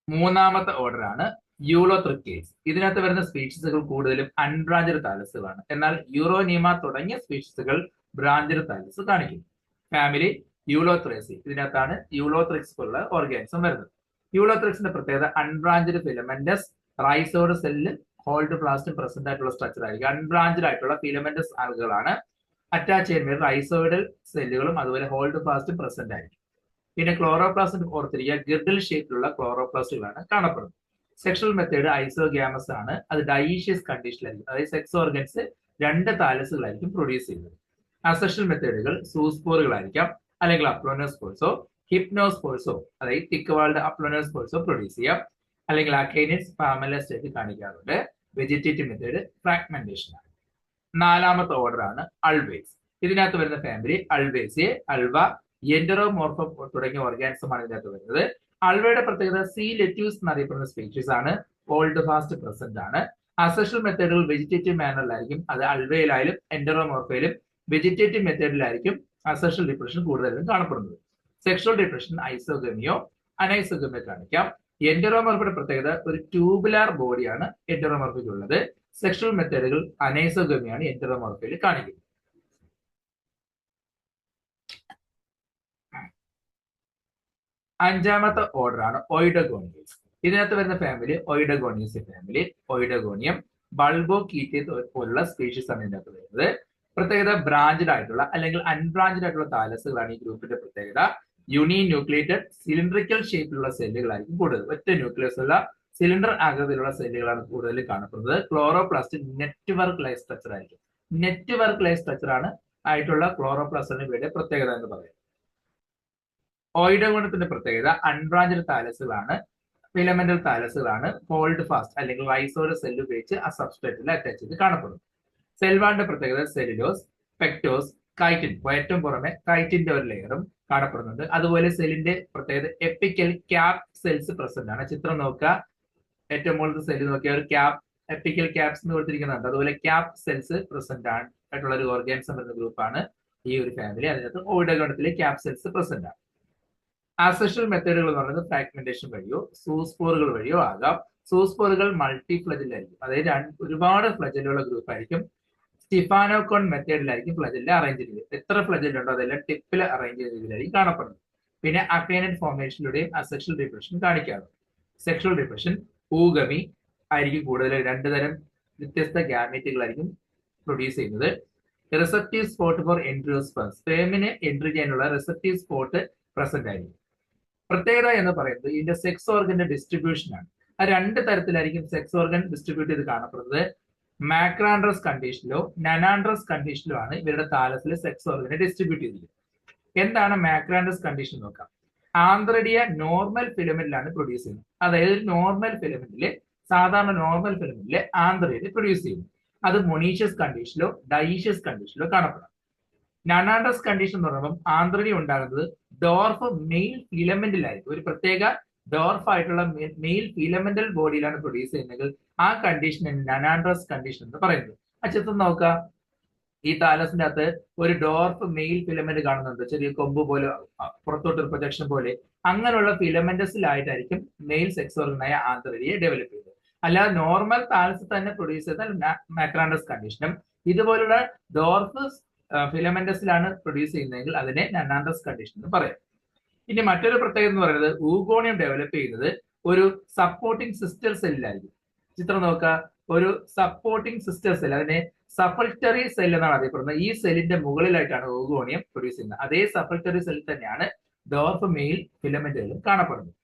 മൂന്നാമത്തെ ഓർഡർ ആണ് യൂളോത്രിക്കേസ്. ഇതിനകത്ത് വരുന്ന സ്പീഷീസുകൾ കൂടുതലും അൺബ്രാഞ്ചഡ് താലസുകളാണ്. എന്നാൽ യൂറോനീമ തുടങ്ങിയ സ്പീഷീസുകൾ ബ്രാഞ്ചഡ് താലസ് കാണിക്കുന്നു. ഫാമിലി യൂളോത്രേസി. ഇതിനകത്താണ് യൂളോത്രിക്സ് പോലുള്ള ഓർഗാനിസം വരുന്നത്. യൂളോത്രിക്സിന്റെ പ്രത്യേകത അൺബ്രാഞ്ചഡ് ഫിലമെന്റസ് റൈസോഡ് സെല്ല് ഹോൾഡ് പ്ലാസ്റ്റും പ്രസന്റ് ആയിട്ടുള്ള സ്ട്രക്ചർ ആയിരിക്കും. അൺബ്രാഞ്ചഡ് ആയിട്ടുള്ള ഫിലമെന്റസ് ആളുകളാണ്. അറ്റാച്ച് ചെയ്യുന്ന റൈസോയിഡൽ സെല്ലുകളും അതുപോലെ ഹോൾഡ് പ്ലാസ്റ്റും പ്രസന്റ് ആയിരിക്കും. പിന്നെ ക്ലോറോപ്ലാസ്റ്റ് ഓർത്തിരിക്കുക, ഗിർഡിൽ ഷേപ്പിലുള്ള ക്ലോറോപ്ലാസ്റ്റുകളാണ് കാണപ്പെടുന്നത്. സെക്ഷൽ മെത്തേഡ് ഐസോഗ്യാമസ് ആണ്. അത് ഡയീഷ്യസ് കണ്ടീഷനിലായിരിക്കും. അതായത് സെക്സ് ഓർഗൻസ് രണ്ട് താലസുകളായിരിക്കും പ്രൊഡ്യൂസ് ചെയ്യുന്നത്. അസെക്ഷൽ മെത്തേഡുകൾ സൂസ്പോറുകളായിരിക്കാം, അല്ലെങ്കിൽ അപ്ലോനോസ്പോൾസോ ഹിപ്നോസ്പോൾസോ അതായത് തിക്ക് വാൾഡ് അപ്ലോനോസ്പോൾസോ പ്രൊഡ്യൂസ് ചെയ്യാം, അല്ലെങ്കിൽ അക്കൈനിസ് പാമലസ് ആയിട്ട് കാണിക്കാറുണ്ട്. വെജിറ്റേറ്റീവ് മെത്തേഡ് ഫ്രാഗ്മെന്റേഷൻ ആണ്. നാലാമത്തെ ഓർഡർ ആണ് അൾവേസ്. ഇതിനകത്ത് വരുന്ന ഫാമിലി അൾവേസിയെ, അൾവ, എൻഡറോമോർഫോ തുടങ്ങിയ ഓർഗാനിസം ആണ് ഇതിനകത്ത് വരുന്നത്. അൾവയുടെ പ്രത്യേകത സി ലെറ്റ്യൂസ് എന്നറിയപ്പെടുന്ന സ്പീഷീസ് ആണ്. ഓൾഡ് ഫാസ്റ്റ് പ്രസന്റ് ആണ്. അസെക്ഷൽ മെത്തേഡുകൾ വെജിറ്റേറ്റീവ് മാനറിലായിരിക്കും. അത് അൾവയിലായാലും എൻഡറോമോർഫയിലും വെജിറ്റേറ്റീവ് മെത്തേഡിലായിരിക്കും അസെക്ഷൽ ഡിപ്രഷൻ കൂടുതലും കാണപ്പെടുന്നത്. സെക്ഷൽ ഡിപ്രഷൻ ഐസോഗമിയോ അനൈസോഗമിയോ കാണിക്കാം. എൻഡറോമോർഫയുടെ പ്രത്യേകത ഒരു ട്യൂബുലാർ ബോഡിയാണ് എൻഡറോമോർഫയ്ക്ക് ഉള്ളത്. സെക്ഷൽ മെത്തേഡുകൾ അനൈസോഗമിയാണ് എൻഡറോമോർഫയിൽ കാണിക്കുന്നത്. അഞ്ചാമത്തെ ഓർഡർ ആണ് ഒയിഡഗോണിയസ്. ഇതിനകത്ത് വരുന്ന ഫാമിലി ഒയിഡഗോണിയസ് ഫാമിലി. ഒയിഡഗോണിയം ബൾബോ കീറ്റേ പോലുള്ള സ്പീഷീസ് ആണ് ഇതിനകത്ത് വരുന്നത്. പ്രത്യേകത ബ്രാഞ്ചഡ് ആയിട്ടുള്ള അല്ലെങ്കിൽ അൺബ്രാഞ്ചഡ് ആയിട്ടുള്ള താലസുകളാണ് ഈ ഗ്രൂപ്പിന്റെ പ്രത്യേകത. യൂണി ന്യൂക്ലിയേറ്റഡ് സിലിണ്ടറിക്കൽ ഷേപ്പിലുള്ള സെല്ലുകളായിരിക്കും കൂടുതൽ. ഒറ്റ ന്യൂക്ലിയസ് ഉള്ള സിലിണ്ടർ ആകൃതിയിലുള്ള സെല്ലുകളാണ് കൂടുതൽ കാണപ്പെടുന്നത്. ക്ലോറോപ്ലാസ്റ്റ് നെറ്റ്വർക്ക് ലൈഫ് സ്ട്രക്ചർ ആയിരിക്കും. നെറ്റ്വർക്ക് ലൈഫ് സ്ട്രക്ചർ ആണ് ആയിട്ടുള്ള ക്ലോറോപ്ലാസ്റ്റിന്റെ ഇവിടെ പ്രത്യേകത എന്ന് പറയുന്നത്. ഓയിഡഗോണത്തിന്റെ പ്രത്യേകത അൺബ്രാഞ്ചഡ് താലസുകളാണ്, ഫിലമെന്റൽ താലസുകളാണ്. ഹോൾഡ് ഫാസ്റ്റ് അല്ലെങ്കിൽ റൈസോഡ് സെല്ല് ഉപയോഗിച്ച് ആ സബ്സ്ട്രേറ്റിൽ അറ്റാച്ച് ചെയ്ത് കാണപ്പെടുന്നു. സെൽവാന്റെ പ്രത്യേകത സെല്ലുലോസ്, പെക്ടോസ്, കൈറ്റിൻ. ഏറ്റവും പുറമെ കൈറ്റിന്റെ ഒരു ലെയറും കാണപ്പെടുന്നുണ്ട്. അതുപോലെ സെല്ലിന്റെ പ്രത്യേകത എപ്പിക്കൽ ക്യാപ് സെൽസ് പ്രസന്റ് ആണ്. ചിത്രം നോക്കുക, ഏറ്റവും മുകളിലത്തെ സെല്ല് നോക്കിയ ഒരു ക്യാപ് എപ്പിക്കൽ ക്യാപ്സ് എന്ന് കൊടുത്തിരിക്കുന്നുണ്ട്. അതുപോലെ ക്യാപ് സെൽസ് പ്രസന്റ് ആയിട്ടുള്ള ഒരു ഓർഗാനിസം എന്ന ഗ്രൂപ്പാണ് ഈ ഒരു ഫാമിലി. അതിനകത്ത് ഓയിഡഗോണത്തിലെ ക്യാപ് സെൽസ് പ്രസന്റ് ആണ്. അസെക്ഷൽ മെത്തേഡുകൾ എന്ന് പറയുന്നത് ഫ്രാഗ്മെന്റേഷൻ വഴിയോ സൂസ്പോറുകൾ വഴിയോ ആകാം. സൂസ്പോറുകൾ മൾട്ടി ഫ്ലജൽ ആയിരിക്കും. അതായത് ഒരുപാട് ഫ്ലജലുള്ള ഗ്രൂപ്പ് ആയിരിക്കും. സ്റ്റിഫാനോകോൺ മെത്തേഡിലായിരിക്കും ഫ്ലജല് അറേഞ്ച് ചെയ്തത്. എത്ര ഫ്ലജൽ ഉണ്ടോ അതെല്ലാം ടിപ്പിൽ അറേഞ്ച് ചെയ്ത രീതിയിലായിരിക്കും കാണപ്പെടുന്നത്. പിന്നെ അക്കൈനറ്റ് ഫോർമേഷനിലൂടെയും അസെക്ഷൽ റിപ്രഷൻ കാണിക്കാറുണ്ട്. സെക്ഷൽ റിപ്രഷൻ ഊഗമി ആയിരിക്കും കൂടുതൽ. രണ്ടു തരം വ്യത്യസ്ത ഗ്യാമീറ്റുകളായിരിക്കും പ്രൊഡ്യൂസ് ചെയ്യുന്നത്. Receptive spot for entry of sperm. സ്പേമിന് എൻട്രി ചെയ്യാനുള്ള റിസപ്റ്റീവ് സ്പോട്ട് പ്രസന്റ് ആയിരിക്കും. പ്രത്യേകത എന്ന് പറയുന്നത് ഇതിന്റെ സെക്സ് ഓർഗന്റെ ഡിസ്ട്രിബ്യൂഷൻ ആണ്. ആ രണ്ട് തരത്തിലായിരിക്കും സെക്സ് ഓർഗൻ ഡിസ്ട്രിബ്യൂട്ട് ചെയ്ത് കാണപ്പെടുന്നത്. മാക്രാൻഡ്രസ് കണ്ടീഷനിലോ നനാൻഡ്രസ് കണ്ടീഷനിലോ ആണ് ഇവരുടെ താലസിൽ സെക്സ് ഓർഗനെ ഡിസ്ട്രിബ്യൂട്ട് ചെയ്തിരിക്കുന്നത്. എന്താണ് മാക്രാൻഡ്രസ് കണ്ടീഷൻ നോക്കാം. ആന്ത്രഡിയ നോർമൽ ഫിലമെന്റിലാണ് പ്രൊഡ്യൂസ് ചെയ്യുന്നത്. അതായത് നോർമൽ ഫിലമെന്റില് സാധാരണ നോർമൽ ഫിലമെന്റില് ആന്ത്രഡിയ പ്രൊഡ്യൂസ് ചെയ്യുന്നു. അത് മൊണീഷ്യസ് കണ്ടീഷനിലോ ഡയീഷ്യസ് കണ്ടീഷനിലോ കാണപ്പെടാം. നനാൻഡ്രസ് കണ്ടീഷൻ എന്ന് പറയുമ്പോൾ ആന്ത്രഡി ഉണ്ടാകുന്നത് ഡോർഫ് മെയിൽ ഫിലമെന്റിലായിരിക്കും. ഒരു പ്രത്യേക ഡോർഫ് ആയിട്ടുള്ള മെയിൽ ഫിലമെന്റൽ ബോഡിയിലാണ് പ്രൊഡ്യൂസ് ചെയ്യുന്നത്. ആ കണ്ടീഷൻ നനാൻഡ്രസ് കണ്ടീഷൻ എന്ന് പറയുന്നത്. ആ ചിത്രം നോക്കുക, ഈ താലസിന്റെ അകത്ത് ഒരു ഡോർഫ് മെയിൽ ഫിലമെന്റ് കാണുന്നുണ്ട്, ചെറിയ കൊമ്പ് പോലെ പുറത്തോട്ടൊരു പ്രൊജക്ഷൻ പോലെ. അങ്ങനെയുള്ള ഫിലമെന്റസിലായിട്ടായിരിക്കും മെയിൽ സെക്സ് ഓർഗനായ ആന്തരിയെ ഡെവലപ്പ് ചെയ്തത്. അല്ലാതെ നോർമൽ താലസ് തന്നെ പ്രൊഡ്യൂസ് ചെയ്താൽ മാക്രാൻഡസ് കണ്ടീഷനും ഇതുപോലുള്ള ഡോർഫ് ഫിലമെന്റസിലാണ് പ്രൊഡ്യൂസ് ചെയ്യുന്നതെങ്കിൽ അതിനെ നന്നാൻഡസ് കണ്ടീഷൻ എന്ന് പറയാം. ഇനി മറ്റൊരു പ്രത്യേകത എന്ന് പറയുന്നത് ഊഗോണിയം ഡെവലപ്പ് ചെയ്യുന്നത് ഒരു സപ്പോർട്ടിംഗ് സിസ്റ്റർ സെല്ലിലായിരിക്കും. ചിത്രം നോക്കുക, ഒരു സപ്പോർട്ടിംഗ് സിസ്റ്റർ സെൽ, അതിനെ സഫൾട്ടറി സെൽ എന്നാണ് അറിയപ്പെടുന്നത്. ഈ സെല്ലിന്റെ മുകളിലായിട്ടാണ് ഊഗോണിയം പ്രൊഡ്യൂസ് ചെയ്യുന്നത്. അതേ സഫൾട്ടറി സെൽ തന്നെയാണ് ഡോർഫ് മെയിൽ ഫിലമെന്റുകളും കാണപ്പെടുന്നത്.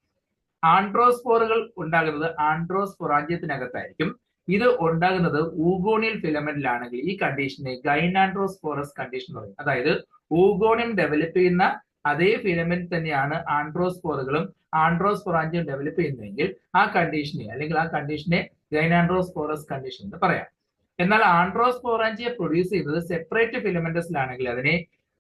ആൻഡ്രോസ്പോറുകൾ ഉണ്ടാകുന്നത് ആൻഡ്രോസ്പൊറാഞ്ചിയത്തിനകത്തായിരിക്കും. ഇത് ഉണ്ടാകുന്നത് ഊഗോണിയൽ ഫിലമെന്റിലാണെങ്കിൽ ഈ കണ്ടീഷനെ ഗൈനാൻഡ്രോസ്പോറസ് കണ്ടീഷൻ എന്ന് പറയും. അതായത് ഊഗോണിയം ഡെവലപ്പ് ചെയ്യുന്ന അതേ ഫിലമെന്റ് തന്നെയാണ് ആൻഡ്രോസ്പോറുകളും ആൻഡ്രോസ്പൊറാഞ്ചിയം ഡെവലപ്പ് ചെയ്യുന്നതെങ്കിൽ ആ കണ്ടീഷനെ ഗൈനാൻഡ്രോസ്പോറസ് കണ്ടീഷൻ എന്ന് പറയാം. എന്നാൽ ആൻഡ്രോസ്പൊറാഞ്ചിയെ പ്രൊഡ്യൂസ് ചെയ്യുന്നത് സെപ്പറേറ്റ് ഫിലമെന്റസിലാണെങ്കിൽ അതിനെ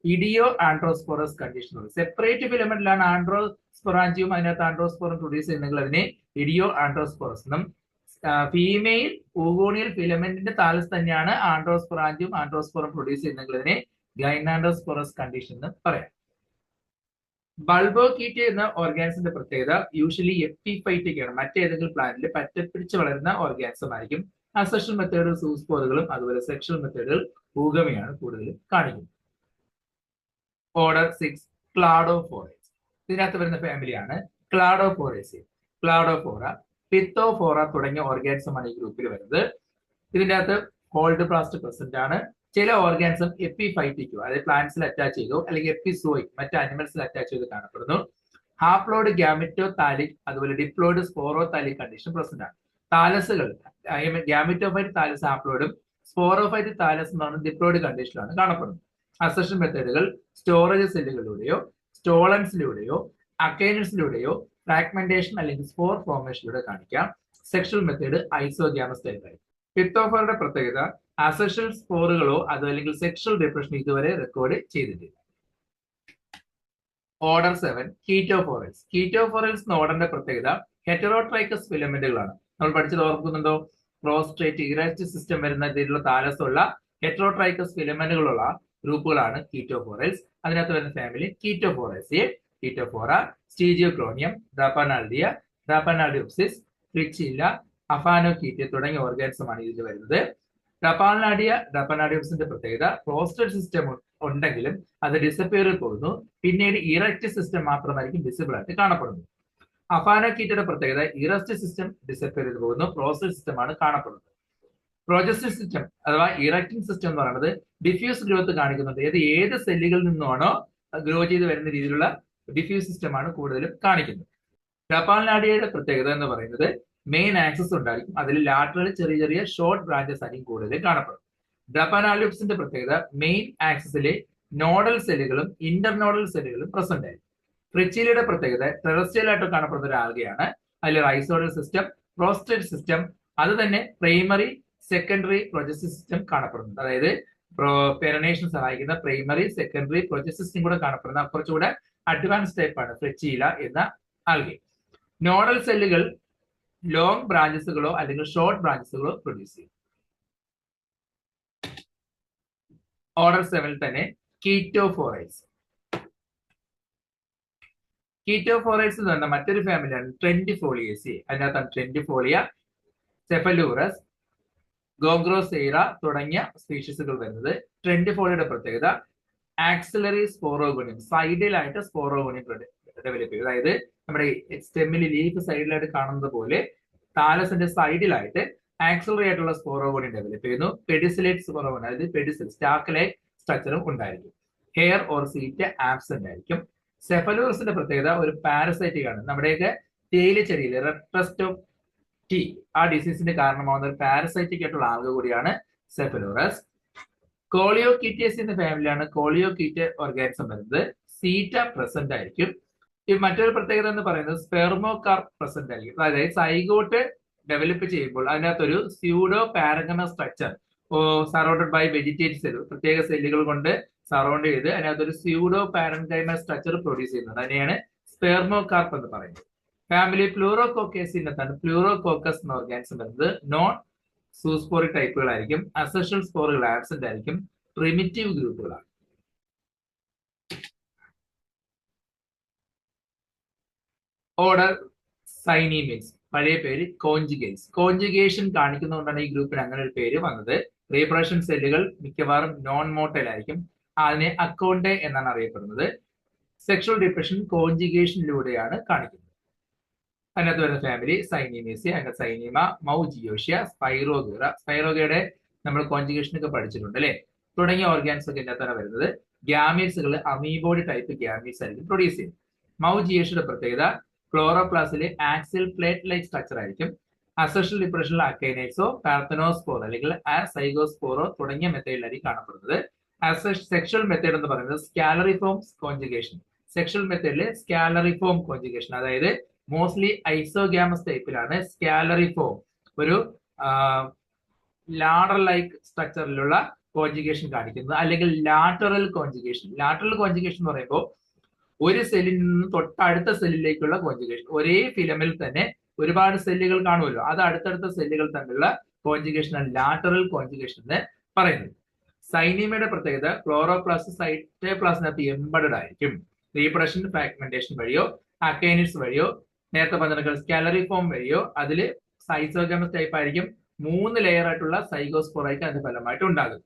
ഇഡിയോ ആൻഡ്രോസ്പോറസ് കണ്ടീഷൻ പറയും. സെപ്പറേറ്റ് ഫിലമെന്റിലാണ് ആൻഡ്രോസ്പൊറാഞ്ചിയും അതിനകത്ത് ആൻഡ്രോസ്പോറും പ്രൊഡ്യൂസ് ചെയ്യുന്നെങ്കിൽ അതിനെ ഇഡിയോ ആൻഡ്രോസ്പോറസ് എന്നും, ഫീമെയിൽ ഊഗോണിയൽ ഫിലമെന്റിന്റെ താലസ് തന്നെയാണ് ആൻഡ്രോസ്പൊറാഞ്ചിയും ആൻഡ്രോസ്പോറും പ്രൊഡ്യൂസ് ചെയ്യുന്നെങ്കിൽ അതിനെ ഗൈനാൻഡോസ്പോറസ് കണ്ടീഷൻ എന്ന് പറയാം. ബൾബോകീറ്റ എന്ന ഓർഗാനിസത്തിന്റെ പ്രത്യേകത യൂഷ്വലി എപ്പിഫൈറ്റിക് ആണ്. മറ്റേതെങ്കിലും പ്ലാന്റിൽ പറ്റപ്പിടിച്ച് വളരുന്ന ഓർഗാനിസം ആയിരിക്കും. അസെക്ഷൽ മെത്തേഡുകൾ സൂസ്പോറുകളും അതുപോലെ സെക്ഷൽ മെത്തേഡുകൾ ഊഗമയാണ് കൂടുതലും കാണിക്കുന്നത്. ഓർഡർ 6 ക്ലാഡോഫോറേസ്. ഇതിനകത്ത് വരുന്ന ഫാമിലിയാണ് ക്ലാഡോഫോറേസി. ക്ലാഡോഫോറ, പിത്തോഫോറ തുടങ്ങിയ ഓർഗാനിസമാണ് ഈ ഗ്രൂപ്പിൽ വരുന്നത്. ഇതിന്റെ അകത്ത് ഹോൾഡ് പ്ലാസ്റ്റ് പ്രസന്റ് ആണ്. ചില ഓർഗാനിസം എപ്പിഫൈറ്റിക്കോ അതായത് പ്ലാന്റ്സിൽ അറ്റാച്ച് ചെയ്തോ അല്ലെങ്കിൽ എപ്പിസോയിക് മറ്റ് ആനിമൽസിൽ അറ്റാച്ച് ചെയ്ത് കാണപ്പെടുന്നു. ഹാപ്ലോയിഡ് ഗ്യാമിറ്റോ താലിക് അതുപോലെ diploid sporothallic condition present ആണ്. താലസുകൾ ഗ്യാമിറ്റോഫൈറ്റ് താലസ് ഹാപ്ലോയിഡും സ്പോറോഫൈറ്റ് താലസ് എന്ന് പറയുന്ന ഡിപ്ലോയിഡ് കണ്ടീഷനിലാണ് കാണപ്പെടുന്നത്. അസെഷൻ മെത്തേഡുകൾ സ്റ്റോറേജ് സെല്ലുകളിലൂടെയോ സ്റ്റോളൻസിലൂടെയോ അക്കൈനസിലൂടെയോ ഫ്രാഗ്മെന്റേഷൻ അല്ലെങ്കിൽ സ്പോർ ഫോർമേഷനിലൂടെ കാണിക്കാം. Sexual method isogamous type. പിത്തോഫോറയുടെ പ്രത്യേകത അസെക്ഷൽ സ്പോറുകളോ അതല്ലെങ്കിൽ സെക്ഷൽ ഡിപ്രഷൻ ഇതുവരെ റെക്കോർഡ് ചെയ്തിട്ടില്ല. Order 7 Chaetophorales. കീറ്റോഫോറൽസ് എന്ന ഓർഡറിന്റെ പ്രത്യേകത ഹെറ്ററോട്രൈക്കസ് ഫിലമെന്റുകളാണ്. നമ്മൾ പഠിച്ചത് ഓർക്കുന്നുണ്ടോ? പ്രോസ്ട്രേറ്റ് ഇറസ്റ്റ് സിസ്റ്റം വരുന്ന രീതിയിലുള്ള താലസുള്ള ഹെറ്ററോട്രൈക്കസ് ഫിലമെന്റുകളുള്ള ഗ്രൂപ്പുകളാണ് കീറ്റോഫോറൽസ്. അതിനകത്ത് വരുന്ന ഫാമിലി കീറ്റോഫോറേസിയെ, കീറ്റോഫോറ, സ്റ്റീജിയോക്ലോണിയം, ഡാപ്പനാൾഡിയ, ഡാപ്പനാഡിയോപ്സിസ്, ഫ്രിച്ചില്ല, അഫാനോകീറ്റ തുടങ്ങിയ ഓർഗാനിസമാണ് ഇതിൽ വരുന്നത്. ഡാപ്പനാഡിയോപ്സിന്റെ പ്രത്യേകത പ്രോസ്റ്റേറ്റ് സിസ്റ്റം ഉണ്ടെങ്കിലും അത് ഡിസപ്പിയർ പോകുന്നു. പിന്നീട് ഇറക്റ്റ് സിസ്റ്റം മാത്രമായിരിക്കും വിസിബിൾ ആയിട്ട് കാണപ്പെടുന്നത്. അഫാനോകീറ്റയുടെ പ്രത്യേകത ഇറസ്റ്റ് സിസ്റ്റം ഡിസപ്പിയർ ചെയ്ത് പോകുന്നു, പ്രോസ്റ്റേറ്റ് സിസ്റ്റം ആണ് കാണപ്പെടുന്നത്. പ്രൊജസ്റ്റീവ് സിസ്റ്റം അഥവാ ഇറക്റ്റിംഗ് സിസ്റ്റം എന്ന് പറയുന്നത് ഡിഫ്യൂസ് ഗ്രോത്ത് കാണിക്കുന്നുണ്ട്. ഏത് സെല്ലുകളിൽ നിന്നാണോ ഗ്രോ ചെയ്ത് വരുന്ന രീതിയിലുള്ള ഡിഫ്യൂസ് സിസ്റ്റം ആണ് കൂടുതലും കാണിക്കുന്നത്. ഡാപ്പനാഡിയയുടെ പ്രത്യേകത എന്ന് പറയുന്നത് മെയിൻ ആക്സസ് ഉണ്ടായിരിക്കും, അതിൽ ലാറ്ററൽ ചെറിയ ചെറിയ ഷോർട്ട് ബ്രാഞ്ചസ് ആയിരിക്കും കൂടുതൽ കാണപ്പെടും. ഡാപ്പനാഡിയോപ്സിന്റെ പ്രത്യേകത മെയിൻ ആക്സസിലെ നോഡൽ സെല്ലുകളും ഇന്റർനോഡൽ സെല്ലുകളും പ്രസന്റ് ആയിരിക്കും. ഫ്രിച്ചിലയുടെ പ്രത്യേകത ടെറസ്ട്രിയൽ ആയിട്ട് കാണപ്പെടുന്ന ഒരു ആൽഗയാണ്. അതിൽ റൈസോഡൽ സിസ്റ്റം, പ്രോസ്റ്റേറ്റ് സിസ്റ്റം, അത് തന്നെ പ്രൈമറി സെക്കൻഡറി പ്രൊജസ്റ്റീവ് സിസ്റ്റം കാണപ്പെടുന്നുണ്ട്. അതായത് പെരനേഷൻ സഹായിക്കുന്ന പ്രൈമറി സെക്കൻഡറി പ്രൊജസ്റ്റീവ് സിസ്റ്റം കൂടെ കാണപ്പെടുന്ന കുറച്ചുകൂടെ അഡ്വാൻസ് ടൈപ്പ് ആണ് ഫ്രിച്ചില എന്ന ആൽഗെ. നോഡൽ സെല്ലുകൾ ലോങ് ബ്രാഞ്ചസുകളോ അല്ലെങ്കിൽ ഷോർട്ട് ബ്രാഞ്ചസുകളോ പ്രൊഡ്യൂസ് ചെയ്യും. ഓർഡർ 7 തന്നെ കീറ്റോഫോറൈസ്. കീറ്റോഫോറൈസ് എന്ന് പറഞ്ഞാൽ മറ്റൊരു ഫാമിലിയാണ് ട്രെൻഡിഫോളിയേസി. അതിനകത്താണ് ട്രെൻഡിഫോളിയ, സെഫലൂറസ്, ഗോഗ്രോസെയ്റ തുടങ്ങിയ സ്പീഷീസുകൾ വരുന്നത്. ട്രെൻഡിഫോളിയയുടെ പ്രത്യേകത ആക്സിലറി സ്പോറോഗോണിയം, സൈഡിലായിട്ട് സ്പോറോഗോണിയം ഡെവലപ്പ് ചെയ്യും. അതായത് നമ്മുടെ സ്റ്റെമ്മിൽ ലീഫ് സൈഡിലായിട്ട് കാണുന്നത് പോലെ താലസിന്റെ സൈഡിലായിട്ട് ആക്സിലറി ആയിട്ടുള്ള സ്പോറോഗോണിയം ഡെവലപ്പ് ചെയ്യുന്നു. പെഡിസിലേറ്റ് സ്പോറോഗോണിയം, അതായത് പെഡിസിൽ സ്റ്റാക്ക് ലൈക്ക് സ്ട്രക്ചറും ഉണ്ടായിരിക്കും. ഹെയർ ഓർ സീറ്റ് ആബ്സെന്റ് ആയിരിക്കും. സെഫലൂറസിന്റെ പ്രത്യേകത ഒരു പാരസൈറ്റിക് ആണ്. നമ്മുടെയൊക്കെ തേയില ചെടിയിൽ റെട്രസ്റ്റ് ഓഫ് ടീ ആ ഡിസീസിന് കാരണമാകുന്ന ഒരു പാരസൈറ്റിക് ആയിട്ടുള്ള ആൽഗ കൂടിയാണ് സെഫലൂറസ്. കോളിയോകീറ്റേസ് എന്ന ഫാമിലിയാണ് കോളിയോകീറ്റ ഓർഗാനിസം വരുന്നത്. സീറ്റ പ്രസന്റ് ആയിരിക്കും. ഈ മറ്റൊരു പ്രത്യേകത എന്ന് പറയുന്നത് സ്പെർമോകാർപ്പ് പ്രസന്റ് ആയിരിക്കും. അതായത് സൈഗോട്ട് ഡെവലപ്പ് ചെയ്യുമ്പോൾ അതിനകത്തൊരു സ്യൂഡോ പാരഗമ structure surrounded by vegetative cell, പ്രത്യേക സെല്ലുകൾ കൊണ്ട് സറൗണ്ട് ചെയ്ത് അതിനകത്തൊരു സ്യൂഡോ പാരഗമ സ്ട്രക്ചർ പ്രൊഡ്യൂസ് ചെയ്യുന്നത്. അതിനെയാണ് സ്പെർമോകാർപ്പ് എന്ന് പറയുന്നത്. ഫാമിലി പ്ലൂറോകോക്കേസിനകത്താണ് പ്ലൂറോകോക്കസ് എന്ന ഓർഗാനിസം വരുന്നത്. നോൺ സൂസ്പോറിക് ടൈപ്പുകളായിരിക്കും. അസെക്ഷൽ സ്പോറുകൾ ആബ്സെന്റ് ആയിരിക്കും. പ്രിമിറ്റീവ് ഗ്രൂപ്പുകളാണ്. ഓർഡർ സൈനിമേറ്റ്സ്, പഴയ പേര് കോഞ്ചുഗേറ്റ്സ്. കോഞ്ചുഗേഷൻ കാണിക്കുന്നതുകൊണ്ടാണ് ഈ ഗ്രൂപ്പിന് അങ്ങനെ ഒരു പേര് വന്നത്. റീപ്രൊഡക്ഷൻ സെല്ലുകൾ മിക്കവാറും നോൺ മോട്ടൈൽ ആയിരിക്കും. അതിനെ അക്കോണ്ടെ എന്നാണ് അറിയപ്പെടുന്നത്. സെക്ഷൽ റീപ്രൊഡക്ഷൻ കോഞ്ചുഗേഷനിലൂടെയാണ് കാണിക്കുന്നത്. അതിനകത്ത് വരുന്ന ഫാമിലി സൈനിമേസിയ, അതിന്റെ സൈനിമ, മൗജിയോഷ്യ, സ്പൈറോഗേറ. സ്പൈറോഗയുടെ നമ്മൾ കോഞ്ചുഗേഷൻ ഒക്കെ പഠിച്ചിട്ടുണ്ട് അല്ലെ. തുടങ്ങിയ ഓർഗാൻസ് ഒക്കെ ഇതിനകത്താണ് വരുന്നത്. ഗ്യാമീറ്റ്സുകൾ അമീബോഡി ടൈപ്പ് ഗ്യാമീറ്റ്സ് ആയിരിക്കും പ്രൊഡ്യൂസ് ചെയ്യുന്നത്. മൗജിയോഷ്യയുടെ പ്രത്യേകത ക്ലോറോപ്ലാസ്റ്റിലെ ആക്സിൽ പ്ലേറ്റ് ലൈക്ക് സ്ട്രക്ചർ ആയിരിക്കും. അസെക്ഷൽ റീപ്രൊഡക്ഷനിൽ അക്കൈനൈറ്റ്സോ പാർത്തനോസ്പോർ അല്ലെങ്കിൽ സൈഗോസ്പോറോ തുടങ്ങിയ മെത്തേഡിലായിരിക്കും കാണപ്പെടുന്നത്. സെക്ഷൽ മെത്തേഡ് എന്ന് പറയുന്നത് സ്കാലറിഫോം കോഞ്ചുഗേഷൻ. സെക്ഷൽ മെത്തേഡിലെ സ്കാലറിഫോം കോഞ്ചുഗേഷൻ, അതായത് മോസ്റ്റ്ലി ഐസോഗ്യാമസ് ടൈപ്പിലാണ് സ്കാലറിഫോം, ഒരു ലാഡർ ലൈക്ക് സ്ട്രക്ചറിലുള്ള കോഞ്ചുഗേഷൻ കാണിക്കുന്നത്. അല്ലെങ്കിൽ ലാറ്ററൽ കോഞ്ചുഗേഷൻ. ലാറ്ററൽ കോഞ്ചുഗേഷൻ എന്ന് പറയുമ്പോൾ ഒരു സെല്ലിൽ നിന്ന് തൊട്ടടുത്ത സെല്ലിലേക്കുള്ള കോഞ്ചുഗേഷൻ. ഒരേ ഫിലമിൽ തന്നെ ഒരുപാട് സെല്ലുകൾ കാണുമല്ലോ, അത് അടുത്തടുത്ത സെല്ലുകൾ തമ്മിലുള്ള കോഞ്ചുഗേഷനാണ് ലാറ്ററൽ കോഞ്ചുഗേഷൻ എന്ന് പറയുന്നത്. സൈനിമയുടെ പ്രത്യേകത ക്ലോറോപ്ലാസ്റ്റ് സൈറ്റോപ്ലാസ്റ്റിനകത്ത് എംബഡഡ് ആയിരിക്കും. റീപ്രൊഡക്ഷൻ ഫ്രാഗ്മെന്റേഷൻ വഴിയോ അക്കൈനിറ്റ്സ് വഴിയോ നേരത്തെ പറഞ്ഞ സ്കാലറിഫോം വഴിയോ അതിൽ സൈസോഗമസ് ടൈപ്പ് ആയിരിക്കും. 3 ലെയർ ആയിട്ടുള്ള സൈഗോസ്പോർ ആയിരിക്കും അതിന്റെ ഫലമായിട്ട് ഉണ്ടാകും.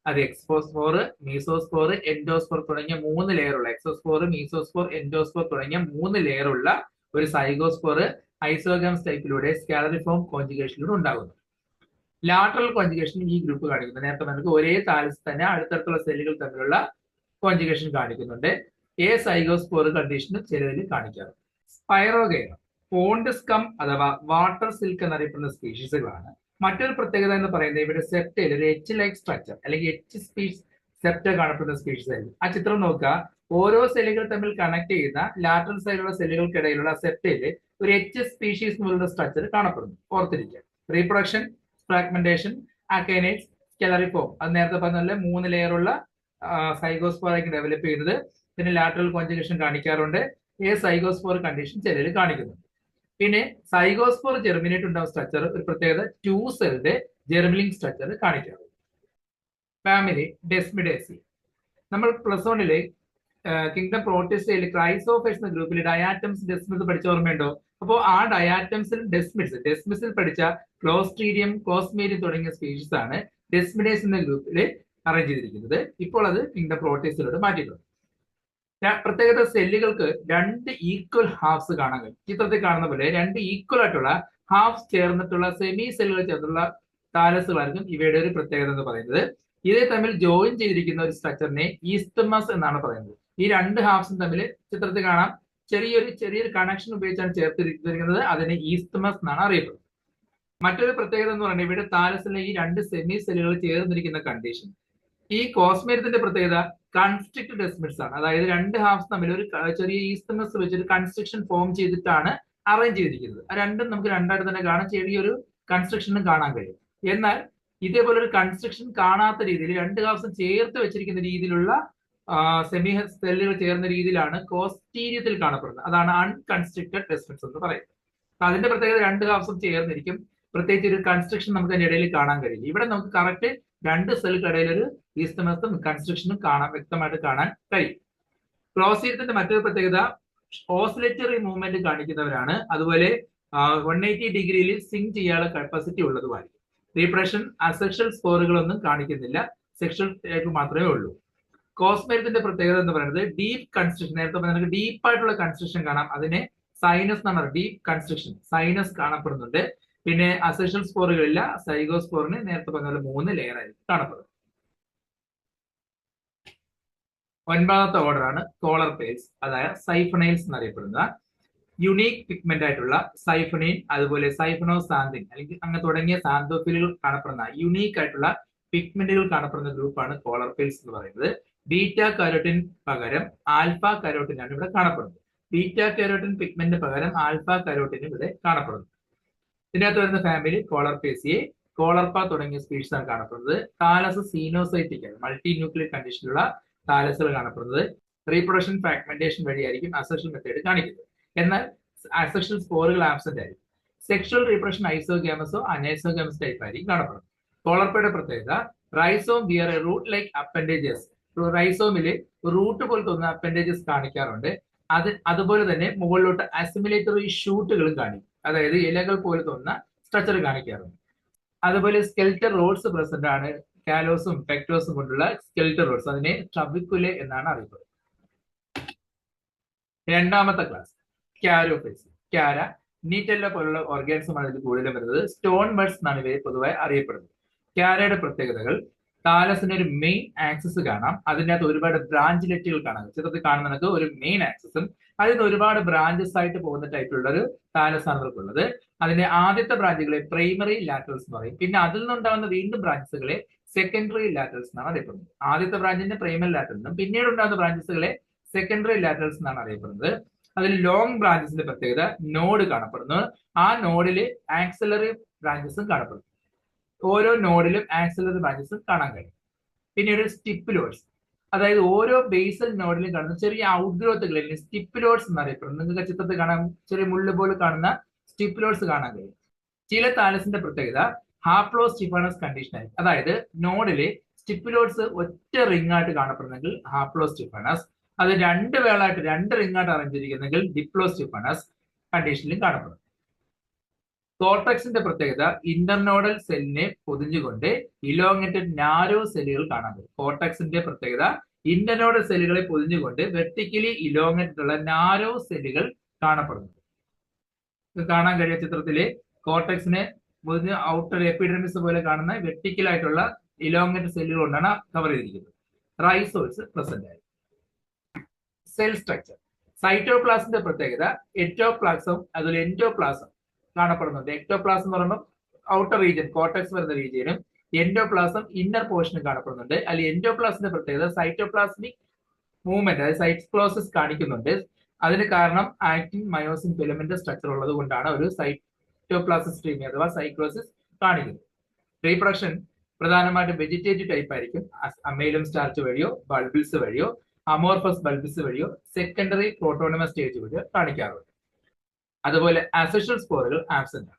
അത് എക്സ്പോസ്പോർ, മീസോസ്പോർ, എൻഡോസ്പോർ തുടങ്ങിയ 3 ലെയറുള്ള എക്സോസ്പോർ, മീസോസ്പോർ, എൻഡോസ്പോർ തുടങ്ങിയ 3 ലെയറുള്ള ഒരു സൈഗോസ്പോർ ഐസോഗമസ് ടൈപ്പിലൂടെ സ്കാലറിഫോം കോഞ്ചുഗേഷനിലൂടെ ഉണ്ടാകുന്നു. ലാറ്ററൽ കോഞ്ചുഗേഷൻ ഈ ഗ്രൂപ്പ് കാണിക്കുന്നത് നേരത്തെ നമുക്ക് ഒരേ താലസ് തന്നെ അടുത്തടുത്തുള്ള സെല്ലുകൾ തമ്മിലുള്ള കോഞ്ചുഗേഷൻ കാണിക്കുന്നുണ്ട്. സൈഗോസ്പോർ കണ്ടീഷനും ചിലതിൽ കാണിക്കാറുണ്ട്. സ്പൈറോഗൈറ പോണ്ട് സ്കം അഥവാ വാട്ടർ സിൽക്ക് എന്നറിയപ്പെടുന്ന സ്പീഷീസുകളാണ്. മറ്റൊരു പ്രത്യേകത എന്ന് പറയുന്നത് ഇവിടെ സെപ്റ്റയിൽ ഒരു എച്ച് ലൈക്ക് സ്ട്രക്ചർ അല്ലെങ്കിൽ എച്ച് സെപ്റ്റ കാണപ്പെടുന്ന സ്പീഷീസ് ആയിരിക്കും. ആ ചിത്രം നോക്കുക. ഓരോ സെല്ലുകൾ തമ്മിൽ കണക്ട് ചെയ്യുന്ന ലാറ്ററൽ സൈഡിലുള്ള സെല്ലുകൾക്കിടയിലുള്ള സെപ്റ്റയിൽ ഒരു എച്ച് സ്പീഷീസ് പോലുള്ള സ്ട്രക്ചർ കാണപ്പെടുന്നു. ഓർത്തിരിക്കുക. റീപ്രൊഡക്ഷൻ, ഫ്രാഗ്മെന്റേഷൻ, അക്കൈനൈറ്റ്സ്, സ്കെലറിഫോം, അത് നേരത്തെ പറഞ്ഞ 3 ലെയറുള്ള സൈഗോസ്പോർ ആയിരിക്കും ഡെവലപ്പ് ചെയ്യുന്നത്. പിന്നെ ലാറ്ററൽ കോഞ്ചുഗേഷൻ കാണിക്കാറുണ്ട്. സൈഗോസ്പോർ കണ്ടീഷൻ ചിലർ കാണിക്കുന്നുണ്ട്. പിന്നെ സൈഗോസ്പോർ ജെർമിനേറ്റ് ഉണ്ടാവുന്ന സ്ട്രക്ചർ ഒരു പ്രത്യേകത 2 സെല്ലിന്റെ ജെർമിനിങ് സ്ട്രക്ചർ കാണിക്കാറുണ്ട്. ഫാമിലി ഡെസ്മിഡേസി. നമ്മൾ +1 കിങ്ഡം പ്രോട്ടിസ്റ്റയിൽ ക്രൈസോഫേഴ്സ് എന്ന ഗ്രൂപ്പിൽ ഡയാറ്റംസ് ഡെസ്മിസ് പഠിച്ച ഓർമ്മയുണ്ടോ? അപ്പോൾ ആ ഡയാറ്റംസിൽ ഡെസ്മിസിൽ പഠിച്ച ക്ലോസ്ട്രീഡിയം, കോസ്മേരിയം തുടങ്ങിയ സ്പീഷീസ് ആണ് ഡെസ്മിഡേസ് എന്ന ഗ്രൂപ്പിൽ അറേഞ്ച് ചെയ്തിരിക്കുന്നത്. ഇപ്പോൾ അത് കിങ്ഡം പ്രോട്ടിസ്റ്റയിലോട്ട് മാറ്റിയിട്ടുണ്ട്. പ്രത്യേകത സെല്ലുകൾക്ക് 2 ഈക്വൽ ഹാഫ്സ് കാണാൻ കഴിയും. ചിത്രത്തിൽ കാണുന്ന പോലെ 2 ഈക്വൽ ആയിട്ടുള്ള ഹാഫ്സ് ചേർന്നിട്ടുള്ള സെമി സെല്ലുകൾ ചേർന്നുള്ള താലസുകളായിരിക്കും ഇവയുടെ ഒരു പ്രത്യേകത എന്ന് പറയുന്നത്. ഇതേ തമ്മിൽ ജോയിൻ ചെയ്തിരിക്കുന്ന ഒരു സ്ട്രക്ചറിനെ ഈസ്തമസ് എന്നാണ് പറയുന്നത്. ഈ 2 ഹാഫ്സും തമ്മിൽ ചിത്രത്തിൽ കാണാം ചെറിയൊരു കണക്ഷൻ ഉപയോഗിച്ചാണ് ചേർത്തിരിക്കുന്നത്. അതിനെ ഈസ്തമസ് എന്നാണ് അറിയപ്പെടുന്നത്. മറ്റൊരു പ്രത്യേകത എന്ന് പറയുന്നത് ഇവിടെ താലസിലെ ഈ 2 സെമി സെല്ലുകൾ ചേർന്നിരിക്കുന്ന കണ്ടീഷൻ. ഈ കോസ്മേരിയത്തിന്റെ പ്രത്യേകത കൺസ്ട്രിക്ട് ഡെസ്മിഡ്സ് ആണ്. അതായത് 2 ഹാഫ്സ് തമ്മിൽ ഒരു ചെറിയ ഈസ്തമസ് വെച്ചൊരു കൺസ്ട്രക്ഷൻ ഫോം ചെയ്തിട്ടാണ് അറേഞ്ച് ചെയ്തിരിക്കുന്നത്. ആ രണ്ടും നമുക്ക് രണ്ടായിട്ട് തന്നെ കാണാൻ ചെറിയൊരു കൺസ്ട്രക്ഷനും കാണാൻ കഴിയും. എന്നാൽ ഇതേപോലെ ഒരു കൺസ്ട്രക്ഷൻ കാണാത്ത രീതിയിൽ 2 ഹാഫ്സും ചേർത്ത് വെച്ചിരിക്കുന്ന രീതിയിലുള്ള സെമി സെല്ലുകൾ ചേർന്ന രീതിയിലാണ് കോസ്റ്റീരിയത്തിൽ കാണപ്പെടുന്നത്. അതാണ് അൺകൺസ്ട്രക്റ്റഡ് ഡെസ്മിഡ്സ് എന്ന് പറയുന്നത്. അതിന്റെ പ്രത്യേകത 2 ഹാഫ്സും ചേർന്നിരിക്കും. പ്രത്യേകിച്ച് ഒരു കൺസ്ട്രക്ഷൻ നമുക്ക് അതിന്റെ ഇടയിൽ കാണാൻ കഴിയും. ഇവിടെ നമുക്ക് കറക്റ്റ് 2 സെല്ലുകൾക്കിടയിൽ ഒരു ഈസ്തമസും കൺസ്ട്രക്ഷനും വ്യക്തമായിട്ട് കാണാൻ കഴിയും. ക്ലോസ്റ്റീരിയത്തിന്റെ മറ്റൊരു പ്രത്യേകത ഓസിലേറ്ററി മൂവ്മെന്റ് കാണിക്കുന്നവരാണ്. അതുപോലെ 180 ഡിഗ്രിയിൽ സിങ്ക് ചെയ്യാനുള്ള കപ്പാസിറ്റി ഉള്ളതുമായിരിക്കും. റീപ്രഷൻ അസെക്ഷൽ സ്പോറുകളൊന്നും കാണിക്കുന്നില്ല, സെക്ഷൽ ടൈപ്പ് മാത്രമേ ഉള്ളൂ. കോസ്മേരിയത്തിന്റെ പ്രത്യേകത എന്ന് പറയുന്നത് ഡീപ്പ് കൺസ്ട്രക്ഷൻ. നേരത്തെ നമുക്ക് ഡീപ്പ് ആയിട്ടുള്ള കൺസ്ട്രക്ഷൻ കാണാം. അതിനെ സൈനസ് എന്നാണ്. ഡീപ്പ് കൺസ്ട്രക്ഷൻ സൈനസ് കാണപ്പെടുന്നുണ്ട്. പിന്നെ അസെക്ഷൽ സ്പോറുകളില്ല. സൈഗോസ്പോറിന് നേരത്തെ പറഞ്ഞ 3 ലെയർ ആയിരിക്കും കാണപ്പെടുന്നത്. 9ാമത്തെ ഓർഡർ ആണ് കോളർ പേൽസ്, അതായത് സൈഫണൈൽസ് എന്നറിയപ്പെടുന്ന യുണീക് പിഗ്മെന്റ് ആയിട്ടുള്ള സൈഫണിൻ, അതുപോലെ സൈഫണോസാന്തിൻ അല്ലെങ്കിൽ അങ്ങനെ തുടങ്ങിയ സാന്തോഫിലുകൾ കാണപ്പെടുന്ന യുണീക് ആയിട്ടുള്ള പിഗ്മെന്റുകൾ കാണപ്പെടുന്ന ഗ്രൂപ്പാണ് കോളർ പേൽസ് എന്ന് പറയുന്നത്. ബീറ്റ കരോട്ടിൻ പകരം ആൽഫ കരോട്ടിൻ ആണ് ഇവിടെ കാണപ്പെടുന്നത്. ബീറ്റ കരോട്ടിൻ പിഗ്മെന്റിന് പകരം ആൽഫ കരോട്ടിൻ ഇവിടെ കാണപ്പെടുന്നു. ഇതിനകത്ത് വരുന്ന ഫാമിലി കോളർപേസിയെ, കോളർപ തുടങ്ങിയ സ്പീഷീസ് ആണ് കാണപ്പെടുന്നത്. താലസ് സീനോസൈറ്റിക് ആണ്. മൾട്ടി ന്യൂക്ലിയർ കണ്ടീഷനിലുള്ള താലസുകൾ കാണപ്പെടുന്നത്. റീപ്രൊഡക്ഷൻ ഫ്രാഗ്മെന്റേഷൻ വഴിയായിരിക്കും അസെക്ഷൽ മെത്തേഡ് കാണിക്കുന്നത്. എന്നാൽ അസെക്ഷൽ സ്പോറുകൾ ആബ്സെന്റ് ആയിരിക്കും. സെക്ഷൽ റീപ്രൊഡക്ഷൻ ഐസോഗ്യാമസോ അനൈസോഗ്യാമസ് ടൈപ്പ് ആയിരിക്കും കാണപ്പെടുന്നത്. കോളർപയുടെ പ്രത്യേകത rhizome bear a root like appendages. റൈസോമില് റൂട്ട് പോലെ തോന്നുന്ന അപ്പൻഡേജസ് കാണിക്കാറുണ്ട്. അതുപോലെ തന്നെ മുകളിലോട്ട് അസിമിലേറ്ററി ഷൂട്ടുകളും കാണിക്കും, അതായത് ഇലകൾ പോലെ തോന്നുന്ന സ്ട്രക്ചർ കാണിക്കാറുണ്ട്. അതുപോലെ സ്കെൽറ്റൽ റോഡ്സ് പ്രസന്റ് ആണ്. കാലോസും പെക്ടോസും കൊണ്ടുള്ള സ്കെൽറ്റൽ റോഡ്സ്, അതിനെ ട്രബിക്കുലെ എന്നാണ് അറിയപ്പെടുന്നത്. രണ്ടാമത്തെ ക്ലാസ് ക്യാരോഫേസി. ക്യാര, നീറ്റെല്ല പോലുള്ള ഓർഗാനിസമാണ് ഇതിൽ കൂടുതലും വരുന്നത്. സ്റ്റോൺ ബഡ്സ് എന്നാണ് ഇവയെ പൊതുവായി അറിയപ്പെടുന്നത്. ക്യാരയുടെ പ്രത്യേകതകൾ: താലസിന് ഒരു മെയിൻ ആക്സിസ് കാണാം, അതിനകത്ത് ഒരുപാട് ബ്രാഞ്ചിലെറ്റുകൾ കാണാം. ചിത്രത്തിൽ കാണുന്നത് ഒരു മെയിൻ ആക്സിസും അതിൽ നിന്ന് ഒരുപാട് ബ്രാഞ്ചസ് ആയിട്ട് പോകുന്ന ടൈപ്പിലുള്ള ഒരു താലസ് ആണ് ഇവർക്കുള്ളത്. അതിന്റെ ആദ്യത്തെ ബ്രാഞ്ചുകളെ പ്രൈമറി ലാറ്ററൽസ് എന്ന് പറയും. പിന്നെ അതിൽ നിന്നുണ്ടാകുന്ന വീണ്ടും ബ്രാഞ്ചസുകളെ സെക്കൻഡറി ലാറ്ററൽസ് എന്നാണ് അറിയപ്പെടുന്നത്. ആദ്യത്തെ ബ്രാഞ്ചിന്റെ പ്രൈമറി ലാറ്ററൽ എന്നും പിന്നീട് ഉണ്ടാകുന്ന ബ്രാഞ്ചസുകളെ സെക്കൻഡറി ലാറ്ററൽസ് എന്നാണ് അറിയപ്പെടുന്നത്. അതിൽ ലോങ് ബ്രാഞ്ചസിന്റെ പ്രത്യേകത നോഡ് കാണപ്പെടുന്നു. ആ നോഡില് ആക്സിലറി ബ്രാഞ്ചസും കാണപ്പെടുന്നു. ഓരോ നോഡിലും ആക്സിലറി ബ്രാഞ്ചസും കാണാൻ കഴിയും. പിന്നീട് സ്റ്റിപ്പുലോഡ്സ്, അതായത് ഓരോ ബേസൽ നോഡിലും കാണുന്ന ചെറിയ ഔട്ട്ഗ്രോത്തുകളിൽ സ്റ്റിപ്പുലോഡ്സ് എന്നറിയപ്പെടുന്നു. നിങ്ങൾക്ക് ചിത്രത്തിൽ കാണാൻ ചെറിയ മുള്ളു പോലെ കാണുന്ന സ്റ്റിപ്പുലോഡ്സ് കാണാൻ കഴിയും. ചില താലസിന്റെ പ്രത്യേകത ഹാപ്ലോ സ്റ്റിഫാനസ് കണ്ടീഷൻ ആയി, അതായത് നോഡിലെ സ്റ്റിപ്പുലോഡ്സ് ഒറ്റ റിംഗ് ആയിട്ട് കാണപ്പെടുന്നെങ്കിൽ ഹാപ്ലോ സ്റ്റിഫാനസ്, അത് രണ്ട് വേളായിട്ട് രണ്ട് റിംഗ് ആയിട്ട് അറേഞ്ചിരിക്കുന്നെങ്കിൽ ഡിപ്ലോ സ്റ്റിഫാനസ് കണ്ടീഷനിലും കാണപ്പെടും. കോർട്ടക്സിന്റെ പ്രത്യേകത ഇന്റർനോഡൽ സെല്ലിനെ പൊതിഞ്ഞുകൊണ്ട് ഇലോങ്ങേറ്റഡ് നാരോ സെല്ലുകൾ കാണാൻ കഴിയും. കോർട്ടക്സിന്റെ പ്രത്യേകത ഇന്റർനോഡൽ സെല്ലുകളെ പൊതിഞ്ഞുകൊണ്ട് വെർട്ടിക്കലി ഇലോങ്ങേറ്റഡ് ഉള്ള നാരോ സെല്ലുകൾ കാണപ്പെടുന്നു. കാണാൻ കഴിയുന്ന ചിത്രത്തിലെ കോർട്ടക്സിനെ പൊതിഞ്ഞ് ഔട്ടർ എപ്പിഡെർമിസ് പോലെ കാണുന്ന വെർട്ടിക്കൽ ആയിട്ടുള്ള ഇലോങ്ങേറ്റഡ് സെല്ലുകൾ കൊണ്ടാണ് കവർ ചെയ്തിരിക്കുന്നത്. റൈസോൾസ് പ്രസന്റ് ആയി. Cell structure. സൈറ്റോപ്ലാസത്തിന്റെ പ്രത്യേകത എക്ടോപ്ലാസം അതുപോലെ എൻഡോപ്ലാസം കാണപ്പെടുന്നുണ്ട്. എക്ടോപ്ലാസം എന്ന് പറയുമ്പോൾ ഔട്ടർ റീജിയൻ കോർട്ടക്സ് വരുന്ന റീജിയനും എൻഡോപ്ലാസം ഇന്നർ പോർഷനും കാണപ്പെടുന്നുണ്ട്. അല്ലെങ്കിൽ എൻഡോപ്ലാസത്തിന്റെ പ്രത്യേകത സൈറ്റോപ്ലാസ്മിക് മൂവ്മെന്റ്, അതായത് സൈറ്റോപ്ലാസിസ് കാണിക്കുന്നുണ്ട്. അതിന് കാരണം ആക്റ്റിൻ മയോസിൻ ഫിലമെന്റ് സ്ട്രക്ചർ ഉള്ളത് കൊണ്ടാണ് ഒരു സൈറ്റോപ്ലാസിസ് സ്ട്രീമി അഥവാ സൈക്ലോസിസ് കാണിക്കുന്നത്. റീപ്രൊഡക്ഷൻ പ്രധാനമായിട്ടും വെജിറ്റേറ്റീവ് ടൈപ്പ് ആയിരിക്കും. അമൈലം സ്റ്റാർച്ച് വഴിയോ ബൾബിൾസ് വഴിയോ അമോർഫസ് ബൾബിസ് വഴിയോ സെക്കൻഡറി പ്രോട്ടോണമസ് സ്റ്റേജ് വഴിയോ കാണിക്കാറുണ്ട്. അതുപോലെ അസെക്ഷൽ സ്പോറുകൾ ആബ്സെന്റ് ആണ്.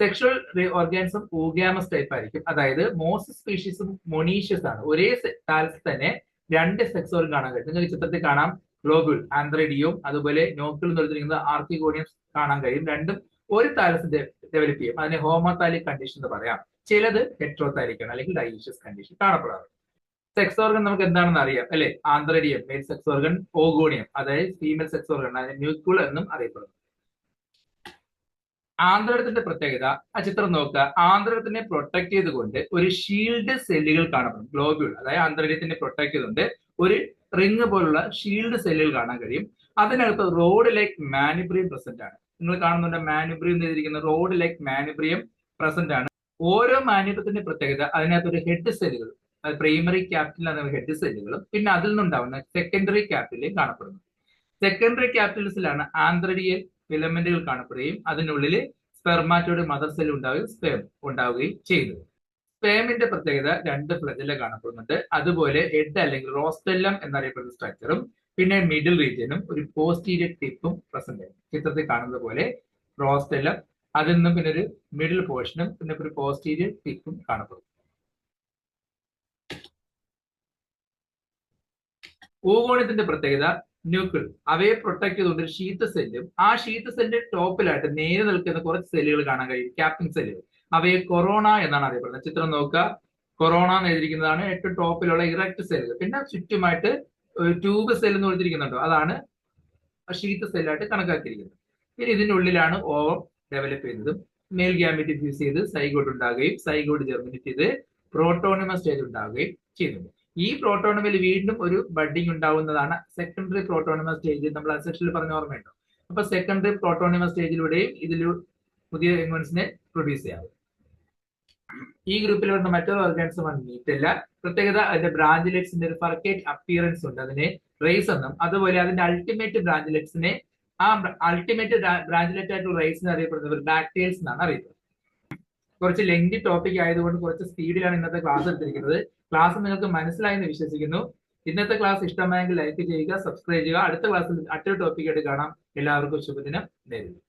സെക്ഷൽ ഓർഗാനിസം ഊഗ്യാമസ് ടൈപ്പ് ആയിരിക്കും, അതായത് മോസ്റ്റ് സ്പീഷീസും മൊണീഷ്യസ് ആണ്. ഒരേ താലത്തിൽ തന്നെ രണ്ട് സെക്സ് ഓർഗൻ കാണാൻ കഴിയും. നിങ്ങൾക്ക് ചിത്രത്തിൽ കാണാം ഗ്ലോബുൾ ആന്ത്രിഡിയും അതുപോലെ നോക്കിൾ എന്ന് എടുത്തിരിക്കുന്നത് ആർക്കിഗോണിയം കാണാൻ കഴിയും. രണ്ടും ഒരു താലസിന്റെ ഡെവലപ്പ് ചെയ്യും. അതിനെ ഹോമോതാലിക് കണ്ടീഷൻ എന്ന് പറയാം. ചിലത് ഹെട്രോതാലിക് ആണ്, അല്ലെങ്കിൽ ഡൈഷ്യസ് കണ്ടീഷൻ കാണപ്പെടാറുണ്ട്. സെക്സ് ഓർഗൻ നമുക്ക് എന്താണെന്ന് അറിയാം അല്ലെ. ആന്ത്രിഡിയം മെയിൽ സെക്സ് ഓർഗൻ, ഓഗോണിയം അതായത് ഫീമെയിൽ സെക്സ് ഓർഗൻ, അതിനെ ന്യൂക്യൂൾ എന്നും അറിയപ്പെടുന്നു. ആന്ത്രിഡത്തിന്റെ പ്രത്യേകത, ആ ചിത്രം നോക്കുക. ആന്ത്രിഡത്തിനെ പ്രൊട്ടക്ട് ചെയ്തുകൊണ്ട് ഒരു ഷീൽഡ് സെല്ലുകൾ കാണപ്പെടും. ഗ്ലോബ്യൂൾ, അതായത് ആന്ത്രിഡത്തിനെ പ്രൊട്ടക്ട് ചെയ്തുകൊണ്ട് ഒരു റിംഗ് പോലുള്ള ഷീൽഡ് സെല്ലുകൾ കാണാൻ കഴിയും. അതിനകത്ത് റോഡ് ലൈക്ക് മാനുബ്രിയം പ്രസന്റ് ആണ്. നിങ്ങൾ കാണുന്നുണ്ട് മാനുബ്രിയം എഴുതിയിരിക്കുന്ന റോഡ് ലൈക്ക് മാനുബ്രിയം പ്രസന്റ് ആണ്. ഓരോ മാനുബ്രിയത്തിന്റെ പ്രത്യേകത അതിനകത്ത് ഒരു ഹെഡ് സെല്ലുകൾ, പ്രൈമറി ക്യാപിറ്റൽ എന്ന ഹെഡ് സെല്ലുകളും പിന്നെ അതിൽ നിന്നുണ്ടാവുന്ന സെക്കൻഡറി ക്യാപിറ്റലും കാണപ്പെടുന്നു. സെക്കൻഡറി ക്യാപിറ്റൽസിലാണ് ആന്ത്രിഡിയൽ ഫിലമെന്റുകൾ കാണപ്പെടുകയും അതിനുള്ളിൽ സ്പെർമാറ്റോഡ് മദർ സെൽ ഉണ്ടാവുകയും സ്പേം ഉണ്ടാവുകയും ചെയ്യുന്നത്. സ്പേമിന്റെ പ്രത്യേകത രണ്ട് ഫ്ലജല്ല കാണപ്പെടുന്നുണ്ട്. അതുപോലെ ഹെഡ് അല്ലെങ്കിൽ റോസ്റ്റെല്ലം എന്നറിയപ്പെടുന്ന സ്ട്രക്ചറും പിന്നെ മിഡിൽ റീജിയനും ഒരു പോസ്റ്റീരിയർ ടിപ്പും പ്രസന്റ് ആയി. ചിത്രത്തിൽ കാണുന്നത് പോലെ റോസ്റ്റെല്ലം, അതിൽ നിന്നും പിന്നെ ഒരു മിഡിൽ പോർഷനും പിന്നെ ഒരു പോസ്റ്റീരിയർ ടിപ്പും കാണപ്പെടും. ഓഗോണിയത്തിന്റെ പ്രത്യേകത ന്യൂക്ലിയർ, അവയെ പ്രൊട്ടക്ട് ചെയ്തുകൊണ്ട് ഒരു ഷീത്ത് സെല്ലും ആ ഷീത്ത് സെല്ലിന്റെ ടോപ്പിലായിട്ട് നേരെ നിൽക്കുന്ന കുറച്ച് സെല്ലുകൾ കാണാൻ കഴിയും, ക്യാപ്പിംഗ് സെല്ലുകൾ. അവയെ കൊറോണ എന്നാണ് അറിയപ്പെടുന്നത്. ചിത്രം നോക്കുക, കൊറോണ എന്ന് എഴുതിയിരിക്കുന്നതാണ് ഏറ്റവും ടോപ്പിലുള്ള ഇറക്ട് സെല്ലുകൾ. പിന്നെ ചുറ്റുമായിട്ട് ട്യൂബ് സെൽ എന്ന് കൊടുത്തിരിക്കുന്നുണ്ടോ, അതാണ് ഷീത്ത് സെല്ലായിട്ട് കണക്കാക്കിയിരിക്കുന്നത്. പിന്നെ ഇതിനുള്ളിലാണ് ഓവം ഡെവലപ്പ് ചെയ്യുന്നതും മെയിൽ ഗ്യാമീറ്റ് ഫ്യൂസ് ചെയ്ത് സൈഗോട്ട് ഉണ്ടാകുകയും സൈഗോട്ട് ജെർമിനേറ്റ് ചെയ്ത് പ്രോട്ടോണിമസ് സ്റ്റേജ് ഉണ്ടാവുകയും ചെയ്യുന്നുണ്ട്. ഈ പ്രോട്ടോണമിൽ വീണ്ടും ഒരു ബഡിങ് ഉണ്ടാവുന്നതാണ് സെക്കൻഡറി പ്രോട്ടോണിമസ് സ്റ്റേജ്. നമ്മൾ അസെക്ഷനിൽ പറഞ്ഞ ഓർമ്മയുണ്ടോ? അപ്പൊ സെക്കൻഡറി പ്രോട്ടോണിമസ് സ്റ്റേജിലൂടെയും ഇതിൽ പുതിയ എൻവൻസിനെ പ്രൊഡ്യൂസ് ചെയ്യാവും. ഈ ഗ്രൂപ്പിൽ വരുന്ന മറ്റൊരു ഓർഗാനിസമാണ് നീറ്റെല്ല. പ്രത്യേകത അതിന്റെ ബ്രാഞ്ചിലെറ്റ്സിന്റെ ഒരു ഫർക്കേറ്റ് അപ്പിയറൻസ് ഉണ്ട്, അതിനെ റേസ് എന്നും. അതുപോലെ അതിന്റെ അൾട്ടിമേറ്റ് ബ്രാഞ്ചിലെറ്റ്സിനെ ആ അൾട്ടിമേറ്റ് ബ്രാഞ്ചിലെറ്റ് ആയിട്ടുള്ള റേസിനെ അറിയപ്പെടുന്നത് ബാക്ടീരിയൽസ് എന്നാണ് അറിയപ്പെടുന്നത്. കുറച്ച് ലെങ്തി ടോപ്പിക് ആയതുകൊണ്ട് കുറച്ച് സ്പീഡിലാണ് ഇന്നത്തെ ക്ലാസ് എടുത്തിരിക്കുന്നത്. ക്ലാസ് നിങ്ങൾക്ക് മനസ്സിലായെന്ന് വിശ്വസിക്കുന്നു. ഇന്നത്തെ ക്ലാസ് ഇഷ്ടമായെങ്കിൽ ലൈക്ക് ചെയ്യുക, സബ്സ്ക്രൈബ് ചെയ്യുക. അടുത്ത ക്ലാസ്സിൽ മറ്റൊരു ടോപ്പിക്കായിട്ട് കാണാം. എല്ലാവർക്കും ശുഭദിനം നേരുന്നു.